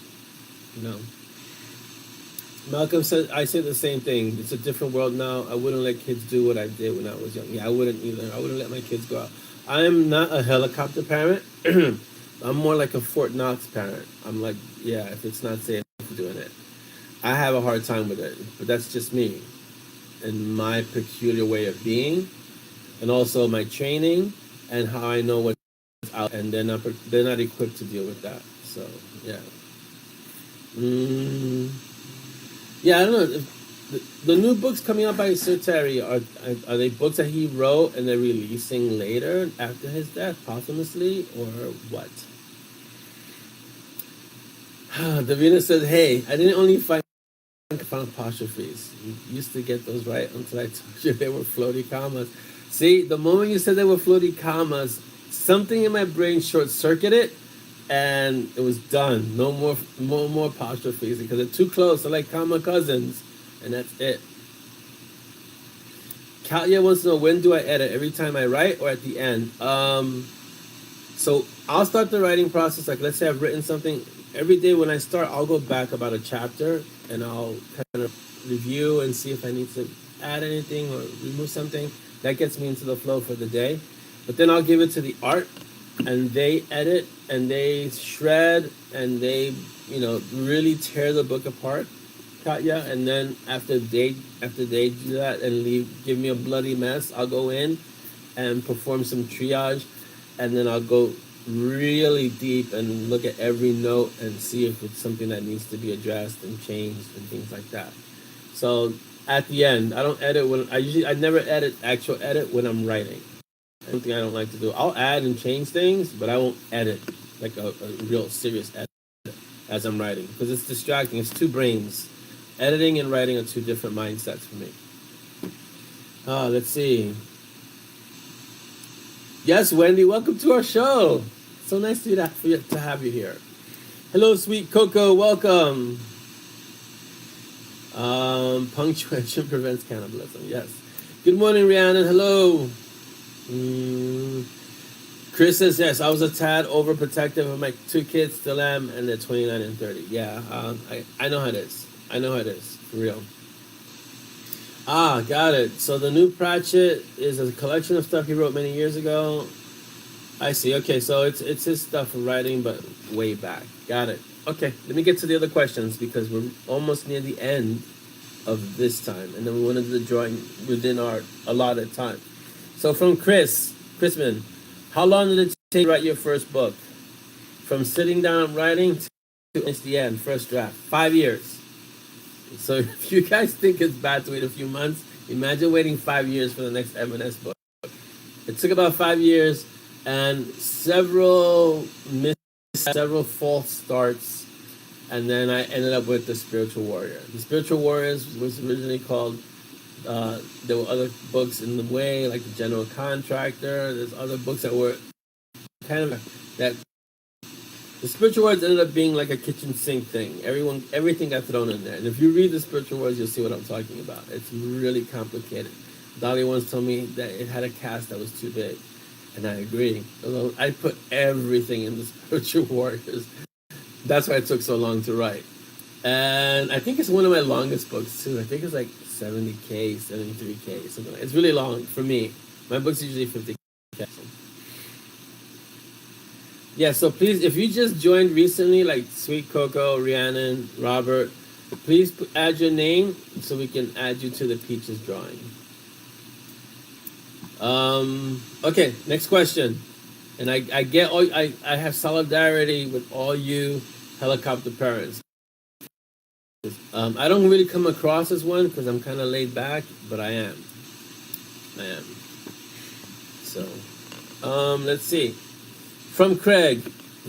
Malcolm said, I say the same thing. It's a different world now. I wouldn't let kids do what I did when I was young. Yeah, I wouldn't either. I wouldn't let my kids go out. I am not a helicopter parent. I'm more like a Fort Knox parent. I'm like, yeah, if it's not safe, I'm doing it. I have a hard time with it, but that's just me and my peculiar way of being, and also my training and how I know what's out, and they're not equipped to deal with that. So yeah. Yeah, I don't know. The new books coming out by Sir Terry, are they books that he wrote and they're releasing later after his death, posthumously, or what? Davina says, hey, I didn't only find apostrophes. You used to get those right until I told you they were floaty commas. See, the moment you said they were floaty commas, something in my brain short-circuited, and it was done. No more apostrophes because they're too close. They're like comma cousins, and that's it. Kalia wants to know, when do I edit? Every time I write or at the end? So I'll start the writing process. Like, let's say I've written something. Every day when I start, I'll go back about a chapter and I'll kind of review and see if I need to add anything or remove something. That gets me into the flow for the day. But then I'll give it to the art, and they edit and they shred and they, really tear the book apart, Katya. And then after they do that and give me a bloody mess, I'll go in and perform some triage, and then I'll go really deep and look at every note and see if it's something that needs to be addressed and changed and things like that. So at the end, I don't edit I never actual edit when I'm writing. Something I don't like to do. I'll add and change things, but I won't edit like a real serious edit as I'm writing, because it's distracting. It's two brains. Editing and writing are two different mindsets for me. Let's see. Yes, Wendy, welcome to our show. So nice to have you here. Hello, sweet Coco, welcome. Punctuation prevents cannibalism. Yes. Good morning, Rhiannon. Hello. Chris says, yes, I was a tad overprotective of my two kids, still am, and they're 29 and 30. Yeah, I know how it is. I know how it is, for real. Got it. So the new Pratchett is a collection of stuff he wrote many years ago. I see. Okay, so it's his stuff of writing, but way back. Got it. Okay, let me get to the other questions, because we're almost near the end of this time, and then we want to do the drawing within our allotted time. So from Chrisman, how long did it take to write your first book? From sitting down and writing to it's the end, first draft. 5 years. So if you guys think it's bad to wait a few months, imagine waiting 5 years for the next M&S book. It took about 5 years and several false starts, and then I ended up with The Spiritual Warrior. The Spiritual Warriors was originally called, there were other books in the way, like The General Contractor. There's other books that were kind of that. The Spiritual Warriors ended up being like a kitchen sink thing. Everything got thrown in there. And if you read The Spiritual Warriors, you'll see what I'm talking about. It's really complicated. Dolly once told me that it had a cast that was too big. And I agree. Although I put everything in The Spiritual Warriors. That's why it took so long to write. And I think it's one of my longest books, too. I think it's like 70K, 73K, something like that. It's really long for me. My book's usually 50K. Yeah, so please, if you just joined recently, like Sweet Coco, Rhiannon, Robert, please add your name so we can add you to the Peaches drawing. Okay, next question. And I get all I have solidarity with all you helicopter parents. I don't really come across as one because I'm kind of laid back, but I am. I am. So, let's see. From Craig.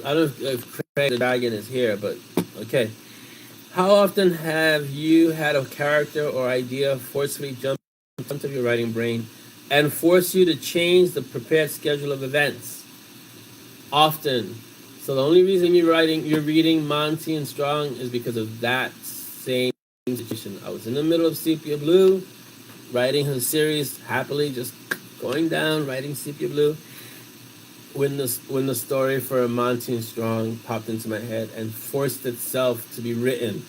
I don't know if Craig the Dragon is here, but okay. How often have you had a character or idea forcefully jump into your writing brain and force you to change the prepared schedule of events? Often. So the only reason you're reading Monty and Strong is because of that same situation. I was in the middle of Sepia Blue, writing his series happily, just going down, writing Sepia Blue, when the story for Monty and Strong popped into my head and forced itself to be written.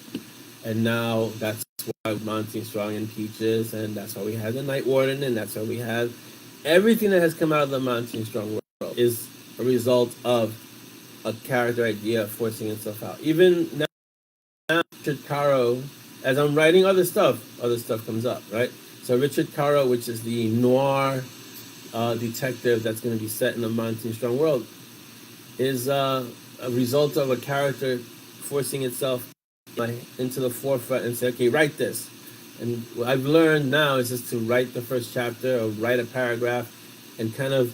And now that's why Monty and Strong and Peaches, and that's why we have the Night Warden, and that's why we have everything that has come out of the Monty and Strong world is a result of a character idea forcing itself out. Even now, Richard Caro, as I'm writing other stuff comes up, right? So Richard Caro, which is the noir detective that's going to be set in the Monty and Strong world, is a result of a character forcing itself into the forefront and say, okay, write this. And what I've learned now is just to write the first chapter or write a paragraph, and kind of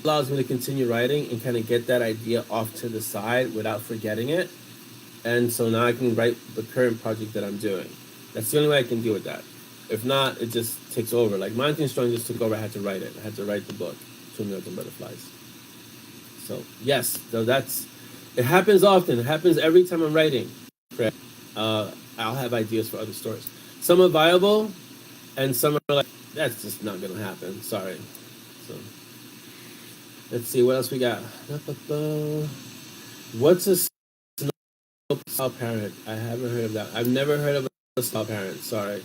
allows me to continue writing and kind of get that idea off to the side without forgetting it. And so now I can write the current project that I'm doing. That's the only way I can deal with that. If not, it just takes over. Like Monty and Strong just took over. I had to write it. I had to write the book, 2 Million Butterflies. So yes, so it happens often. It happens every time I'm writing. I'll have ideas for other stories. Some are viable, and some are like, that's just not gonna happen. Sorry. So let's see what else we got. What's a snowplow parent? I haven't heard of that. I've never heard of a snowplow parent. Sorry.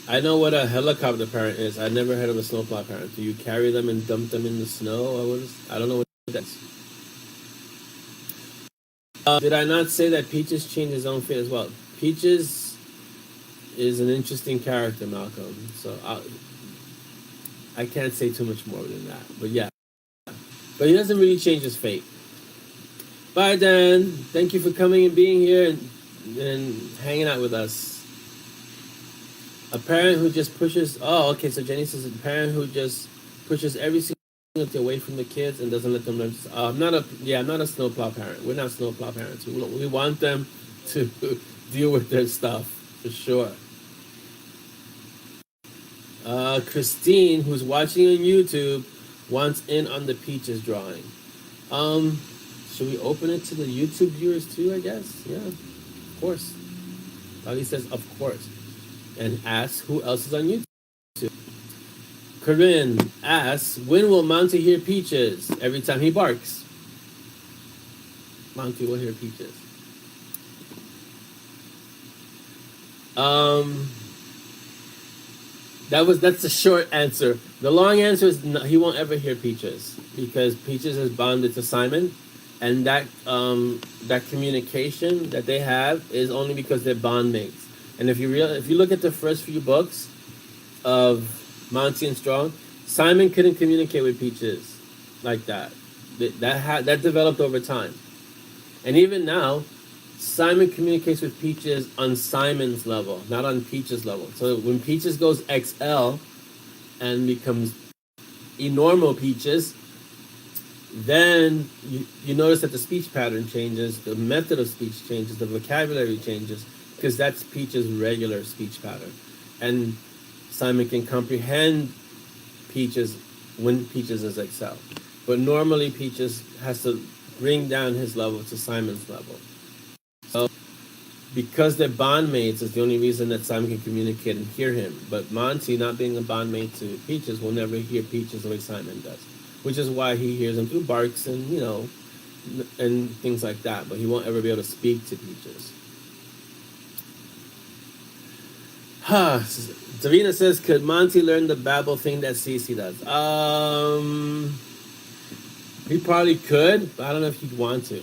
I know what a helicopter parent is. I've never heard of a snowplow parent. Do you carry them and dump them in the snow? Or what is, I don't know what that's. Did I not say that Peaches changed his own fate as well? Peaches is an interesting character, Malcolm. So I can't say too much more than that. But yeah. But he doesn't really change his fate. Bye, Dan. Thank you for coming and being here and hanging out with us. A parent who just pushes... Oh, okay, so Jenny says a parent who just pushes every single thing away from the kids and doesn't let them learn... I'm not a snowplow parent. We're not snowplow parents. We want them to deal with their stuff, for sure. Christine, who's watching on YouTube, wants in on the Peaches drawing. Should we open it to the YouTube viewers too, I guess? Yeah, of course. Bobby says, of course. And asks who else is on YouTube. Corinne asks, when will Monty hear Peaches? Every time he barks, Monty will hear Peaches. That's the short answer. The long answer is no, he won't ever hear Peaches, because Peaches is bonded to Simon, and that communication that they have is only because they're bond mates. And if you look at the first few books of Monty and Strong, Simon couldn't communicate with Peaches like that. That developed over time. And even now, Simon communicates with Peaches on Simon's level, not on Peaches' level. So when Peaches goes XL and becomes enormal Peaches, then you notice that the speech pattern changes, the method of speech changes, the vocabulary changes, because that's Peaches' regular speech pattern. And Simon can comprehend Peaches when Peaches is XL. But normally Peaches has to bring down his level to Simon's level. So because they're bond mates is the only reason that Simon can communicate and hear him. But Monty, not being a bond mate to Peaches, will never hear Peaches the way Simon does. Which is why he hears him through barks and, and things like that. But he won't ever be able to speak to Peaches. Davina says, could Monty learn the babble thing that Cece does? He probably could, but I don't know if he'd want to.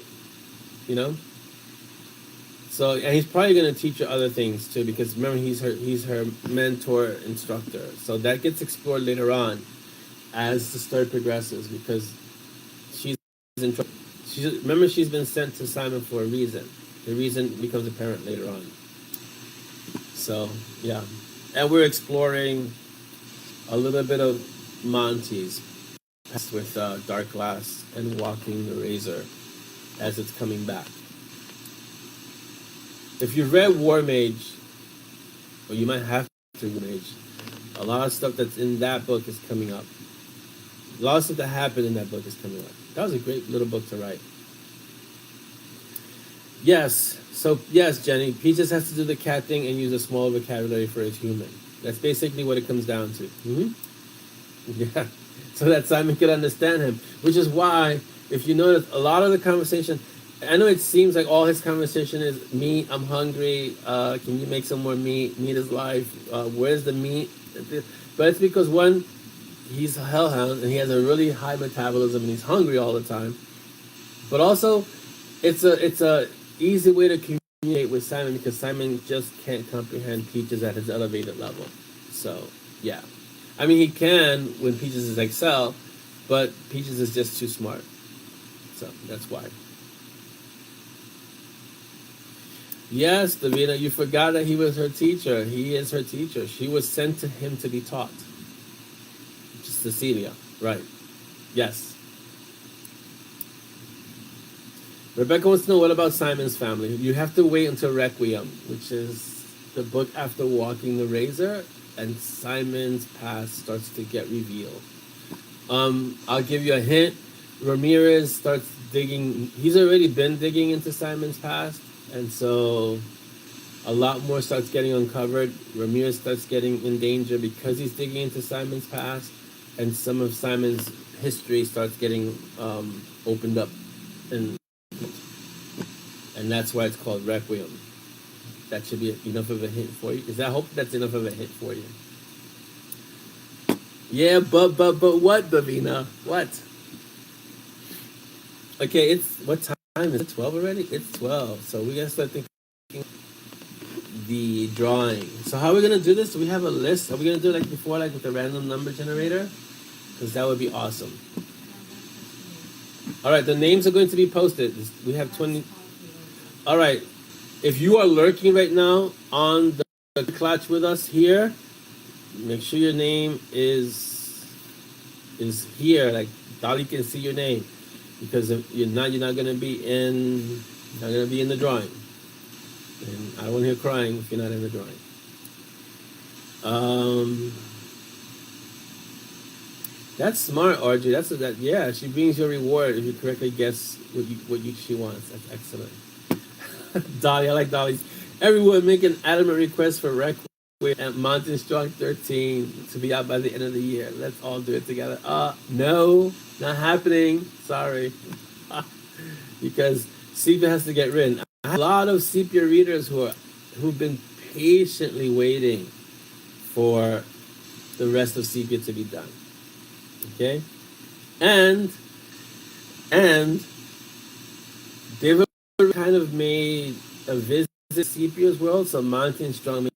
You know. So, and he's probably going to teach her other things too, because remember he's her mentor instructor. So that gets explored later on as the story progresses, because she's in trouble. Remember, she's been sent to Simon for a reason. The reason becomes apparent later on. So yeah, and we're exploring a little bit of Monty's past with Dark Glass and Walking the Razor as it's coming back. If you've read War Mage, or you might have to War Mage, a lot of stuff that's in that book is coming up. A lot of stuff that happened in that book is coming up. That was a great little book to write. Yes, so yes, Jenny, Peaches has to do the cat thing and use a small vocabulary for his human. That's basically what it comes down to. Yeah, so that Simon could understand him, which is why, if you notice, a lot of the conversation, I know it seems like all his conversation is meat, I'm hungry, can you make some more meat, meat is life, where's the meat? But it's because one, he's a hellhound and he has a really high metabolism and he's hungry all the time. But also, it's a easy way to communicate with Simon, because Simon just can't comprehend Peaches at his elevated level. So, yeah. I mean, he can when Peaches is Excel, but Peaches is just too smart. So, that's why. Yes, Davina, you forgot that he was her teacher. He is her teacher. She was sent to him to be taught. Just Cecilia, right. Yes. Rebecca wants to know, what about Simon's family? You have to wait until Requiem, which is the book after Walking the Razor, and Simon's past starts to get revealed. I'll give you a hint. Ramirez starts digging. He's already been digging into Simon's past, and so a lot more starts getting uncovered. Ramirez starts getting in danger because he's digging into Simon's past, and some of Simon's history starts getting opened up, and that's why it's called Requiem. That should be enough of a hint for you. I hope that's enough of a hint for you. Yeah, but what, Bavina? What? Okay, it's what time is it? 12 already? It's 12. So we gotta start thinking the drawing. So how are we gonna do this? Do we have a list? Are we gonna do it like before, like with the random number generator? Because that would be awesome. All right, the names are going to be posted. We have 20. All right, if you are lurking right now on the clutch with us here, make sure your name is here. Like Dolly can see your name, because if you're not gonna be in the drawing. And I don't want to hear crying if you're not in the drawing. That's smart, RJ. Yeah, she brings you a reward if you correctly guess what she wants. That's excellent. Dolly, I like Dolly's. Everyone make an adamant request for Requiem at Mountain Strong 13 to be out by the end of the year. Let's all do it together. No, not happening. Sorry. Because Sepia has to get written. I have a lot of Sepia readers who've been patiently waiting for the rest of Sepia to be done. Okay? And they've kind of made a visit to Sepia's world, so Mountain Strong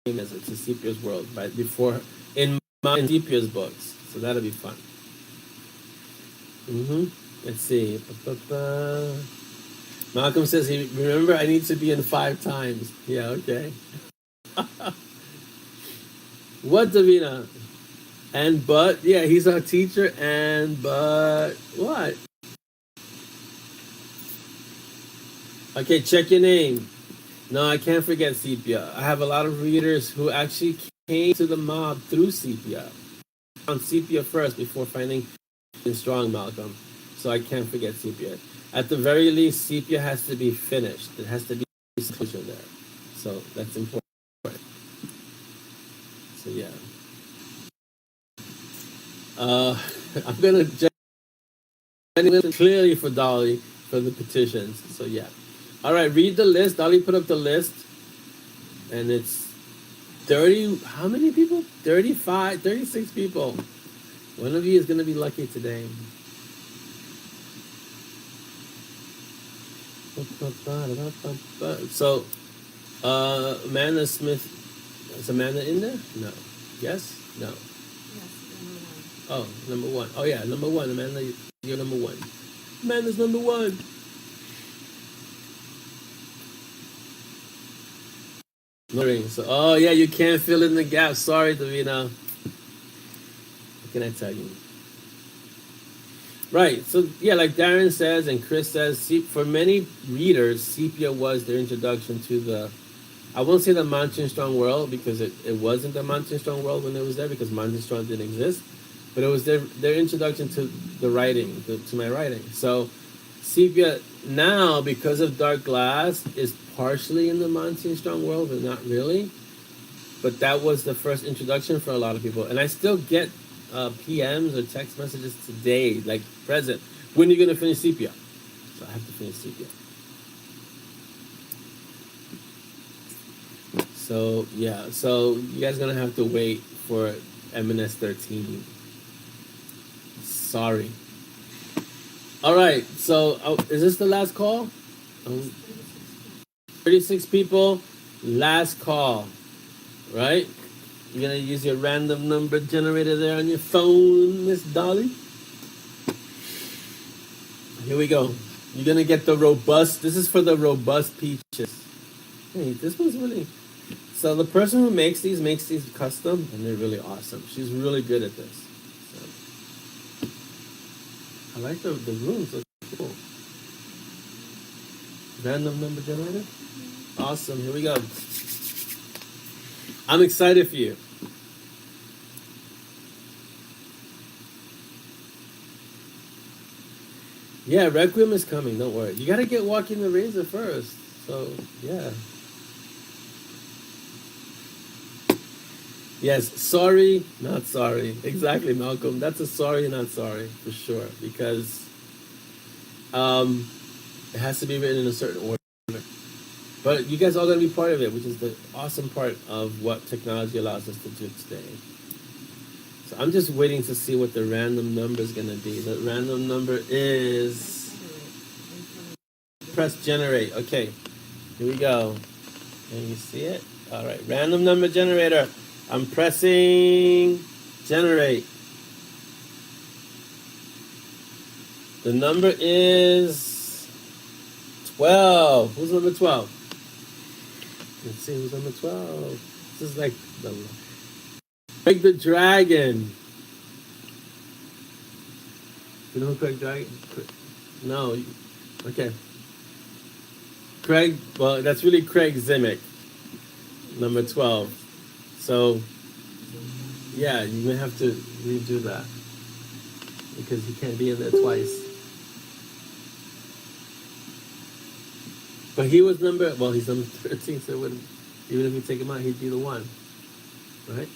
came as to Sepia's world right before in Sepia's books. So that'll be fun. Let's see. Malcolm says, remember, I need to be in 5 times. Yeah, okay. What, Davina? Yeah, he's our teacher, but what? Okay, check your name. No, I can't forget Sepia. I have a lot of readers who actually came to the mob through Sepia. On Sepia first before finding Strong, Malcolm. So I can't forget Sepia. At the very least, Sepia has to be finished. It has to be closure there. So that's important. So yeah. I'm gonna clearly for Dolly for the petitions. So yeah. All right, read the list. Dolly put up the list, and it's 30. How many people? 35, 36 people. One of you is gonna be lucky today. So, Amanda Smith, is Amanda in there? No. Yes? No. Yes, Oh, number one. Oh, yeah, number one. Amanda, you're number one. Amanda's number one. So, oh, yeah, you can't fill in the gap. Sorry, Davina. What can I tell you? Right. So, yeah, like Darren says and Chris says, for many readers, sepia was their introduction to the, I won't say the Monty Strong world, because it wasn't the Monty Strong world when it was there, because Monty Strong didn't exist. But it was their introduction to the writing, to my writing. So, sepia now, because of Dark Glass, is partially in the Monty Strong world, but not really. But that was the first introduction for a lot of people. And I still get PMs or text messages today, like present. When are you going to finish sepia? So I have to finish sepia. So yeah, so you guys gonna have to wait for MNS 13. Sorry. All right. So is this the last call? 36 people. Last call. Right? You're gonna use your random number generator there on your phone, Miss Dolly. Here we go. You're gonna get the robust. This is for the robust peaches. Hey, this one's really. So the person who makes these custom, and they're really awesome. She's really good at this. So I like the rooms. Look cool. Random number generator. Awesome. Here we go. I'm excited for you. Yeah, Requiem is coming. Don't worry. You gotta get Walking the Razor first. So yeah. Yes, sorry, not sorry. Exactly, Malcolm. That's a sorry, not sorry, for sure. Because it has to be written in a certain order. But you guys all got to be part of it, which is the awesome part of what technology allows us to do today. So I'm just waiting to see what the random number is going to be. The random number is... Press generate. Okay, here we go. Can you see it? All right, random number generator. I'm pressing generate. The number is 12. Who's number 12? Let's see who's number 12. This is like the Craig the Dragon. You know who Craig Dragon? No. Okay. Craig, well, that's really Craig Zimick, number 12. So, yeah, you may have to redo that because he can't be in there twice. But he was he's number 13, so even if you take him out, he'd be the one. Right?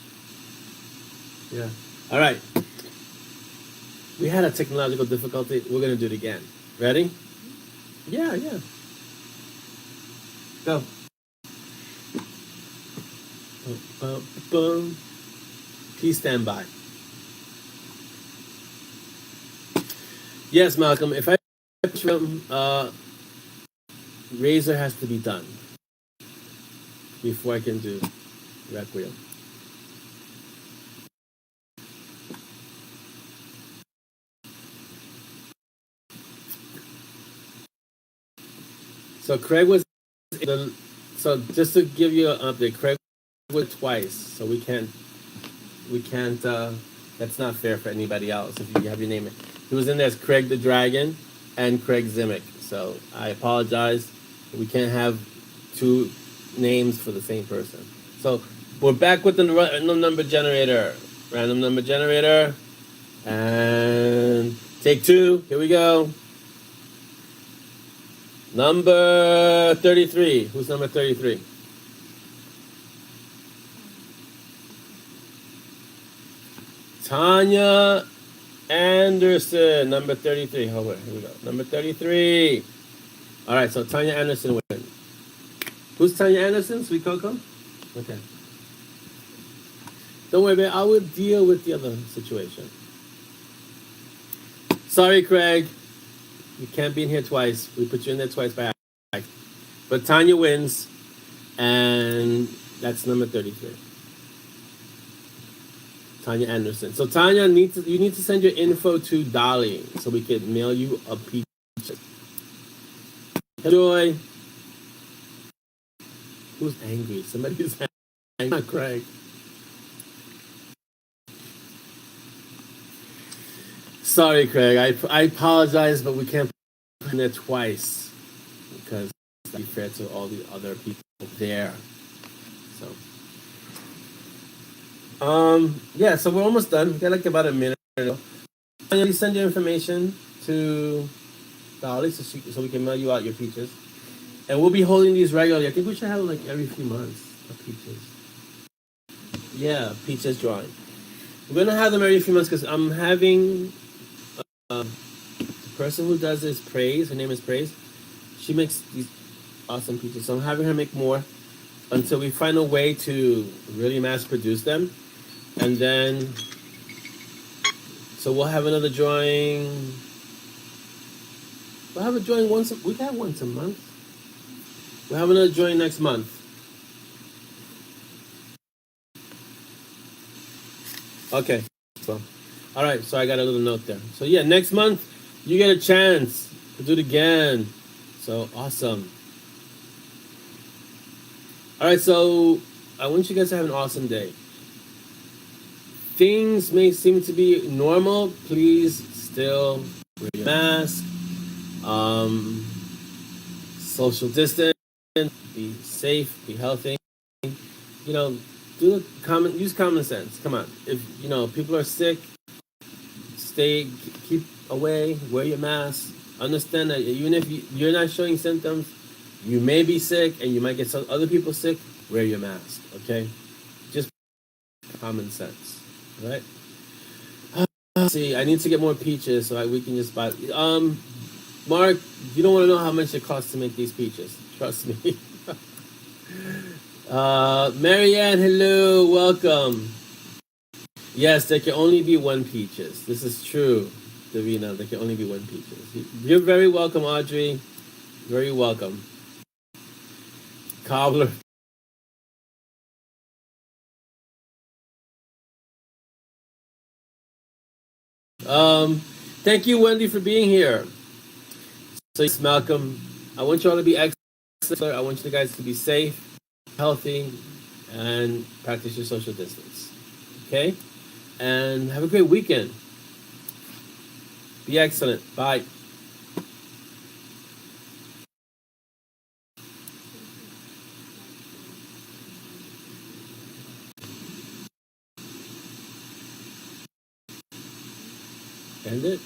Yeah. All right. We had a technological difficulty. We're going to do it again. Ready? Yeah. Go. Boom. Please stand by. Yes, Malcolm. If I Razor has to be done before I can do Requiem. So Craig was. So just to give you an update, Craig was twice. So we can't. That's not fair for anybody else if you have your name. He was in there as Craig the Dragon and Craig Zimick. So I apologize. We can't have two names for the same person. So we're back with the random number generator. Random number generator. And take two. Here we go. Number 33. Who's number 33? Tanya Anderson, number 33. Oh, wait, here we go. Number 33. All right, so Tanya Anderson wins. Who's Tanya Anderson? Sweet Coco? Okay. Don't worry, man. I will deal with the other situation. Sorry, Craig. You can't be in here twice. We put you in there twice by But Tanya wins, and that's number 33. Tanya Anderson. So Tanya, you need to send your info to Dolly so we can mail you a peach. Joy. Who's angry? Somebody's angry. Not Craig. Sorry, Craig. I apologize, but we can't put in there twice because it's not fair to all the other people there. So, yeah. So we're almost done. We got like about a minute. You send your information to Dolly so we can mail you out your peaches, and we'll be holding these regularly. I think we should have like every few months of peaches. Yeah, peaches drawing. We're gonna have them every few months because I'm having. The person who does this, Praise, her name is Praise, she makes these awesome peaches. So I'm having her make more until we find a way to really mass produce them. And then, so we'll have another drawing. We'll have a drawing we got once a month. We'll have another drawing next month. Okay, so. All right, so I got a little note there. So yeah, next month you get a chance to do it again. So awesome. All right, so I want you guys to have an awesome day. Things may seem to be normal. Please still wear your mask. Social distance. Be safe. Be healthy. You know, use common sense. Come on. If people are sick, keep away, wear your mask. Understand that even if you're not showing symptoms, you may be sick and you might get some other people sick. Wear your mask, okay? Just common sense, right? See, I need to get more peaches so we can just buy. Mark, you don't want to know how much it costs to make these peaches. Trust me. Marianne, hello, welcome. Yes, there can only be one peaches. This is true, Davina. There can only be one peaches. You're very welcome, Audrey. Very welcome. Cobbler. Thank you, Wendy, for being here. So, yes, Malcolm, I want you all to be excellent. I want you guys to be safe, healthy, and practice your social distance. Okay? And have a great weekend. Be excellent. Bye. End it.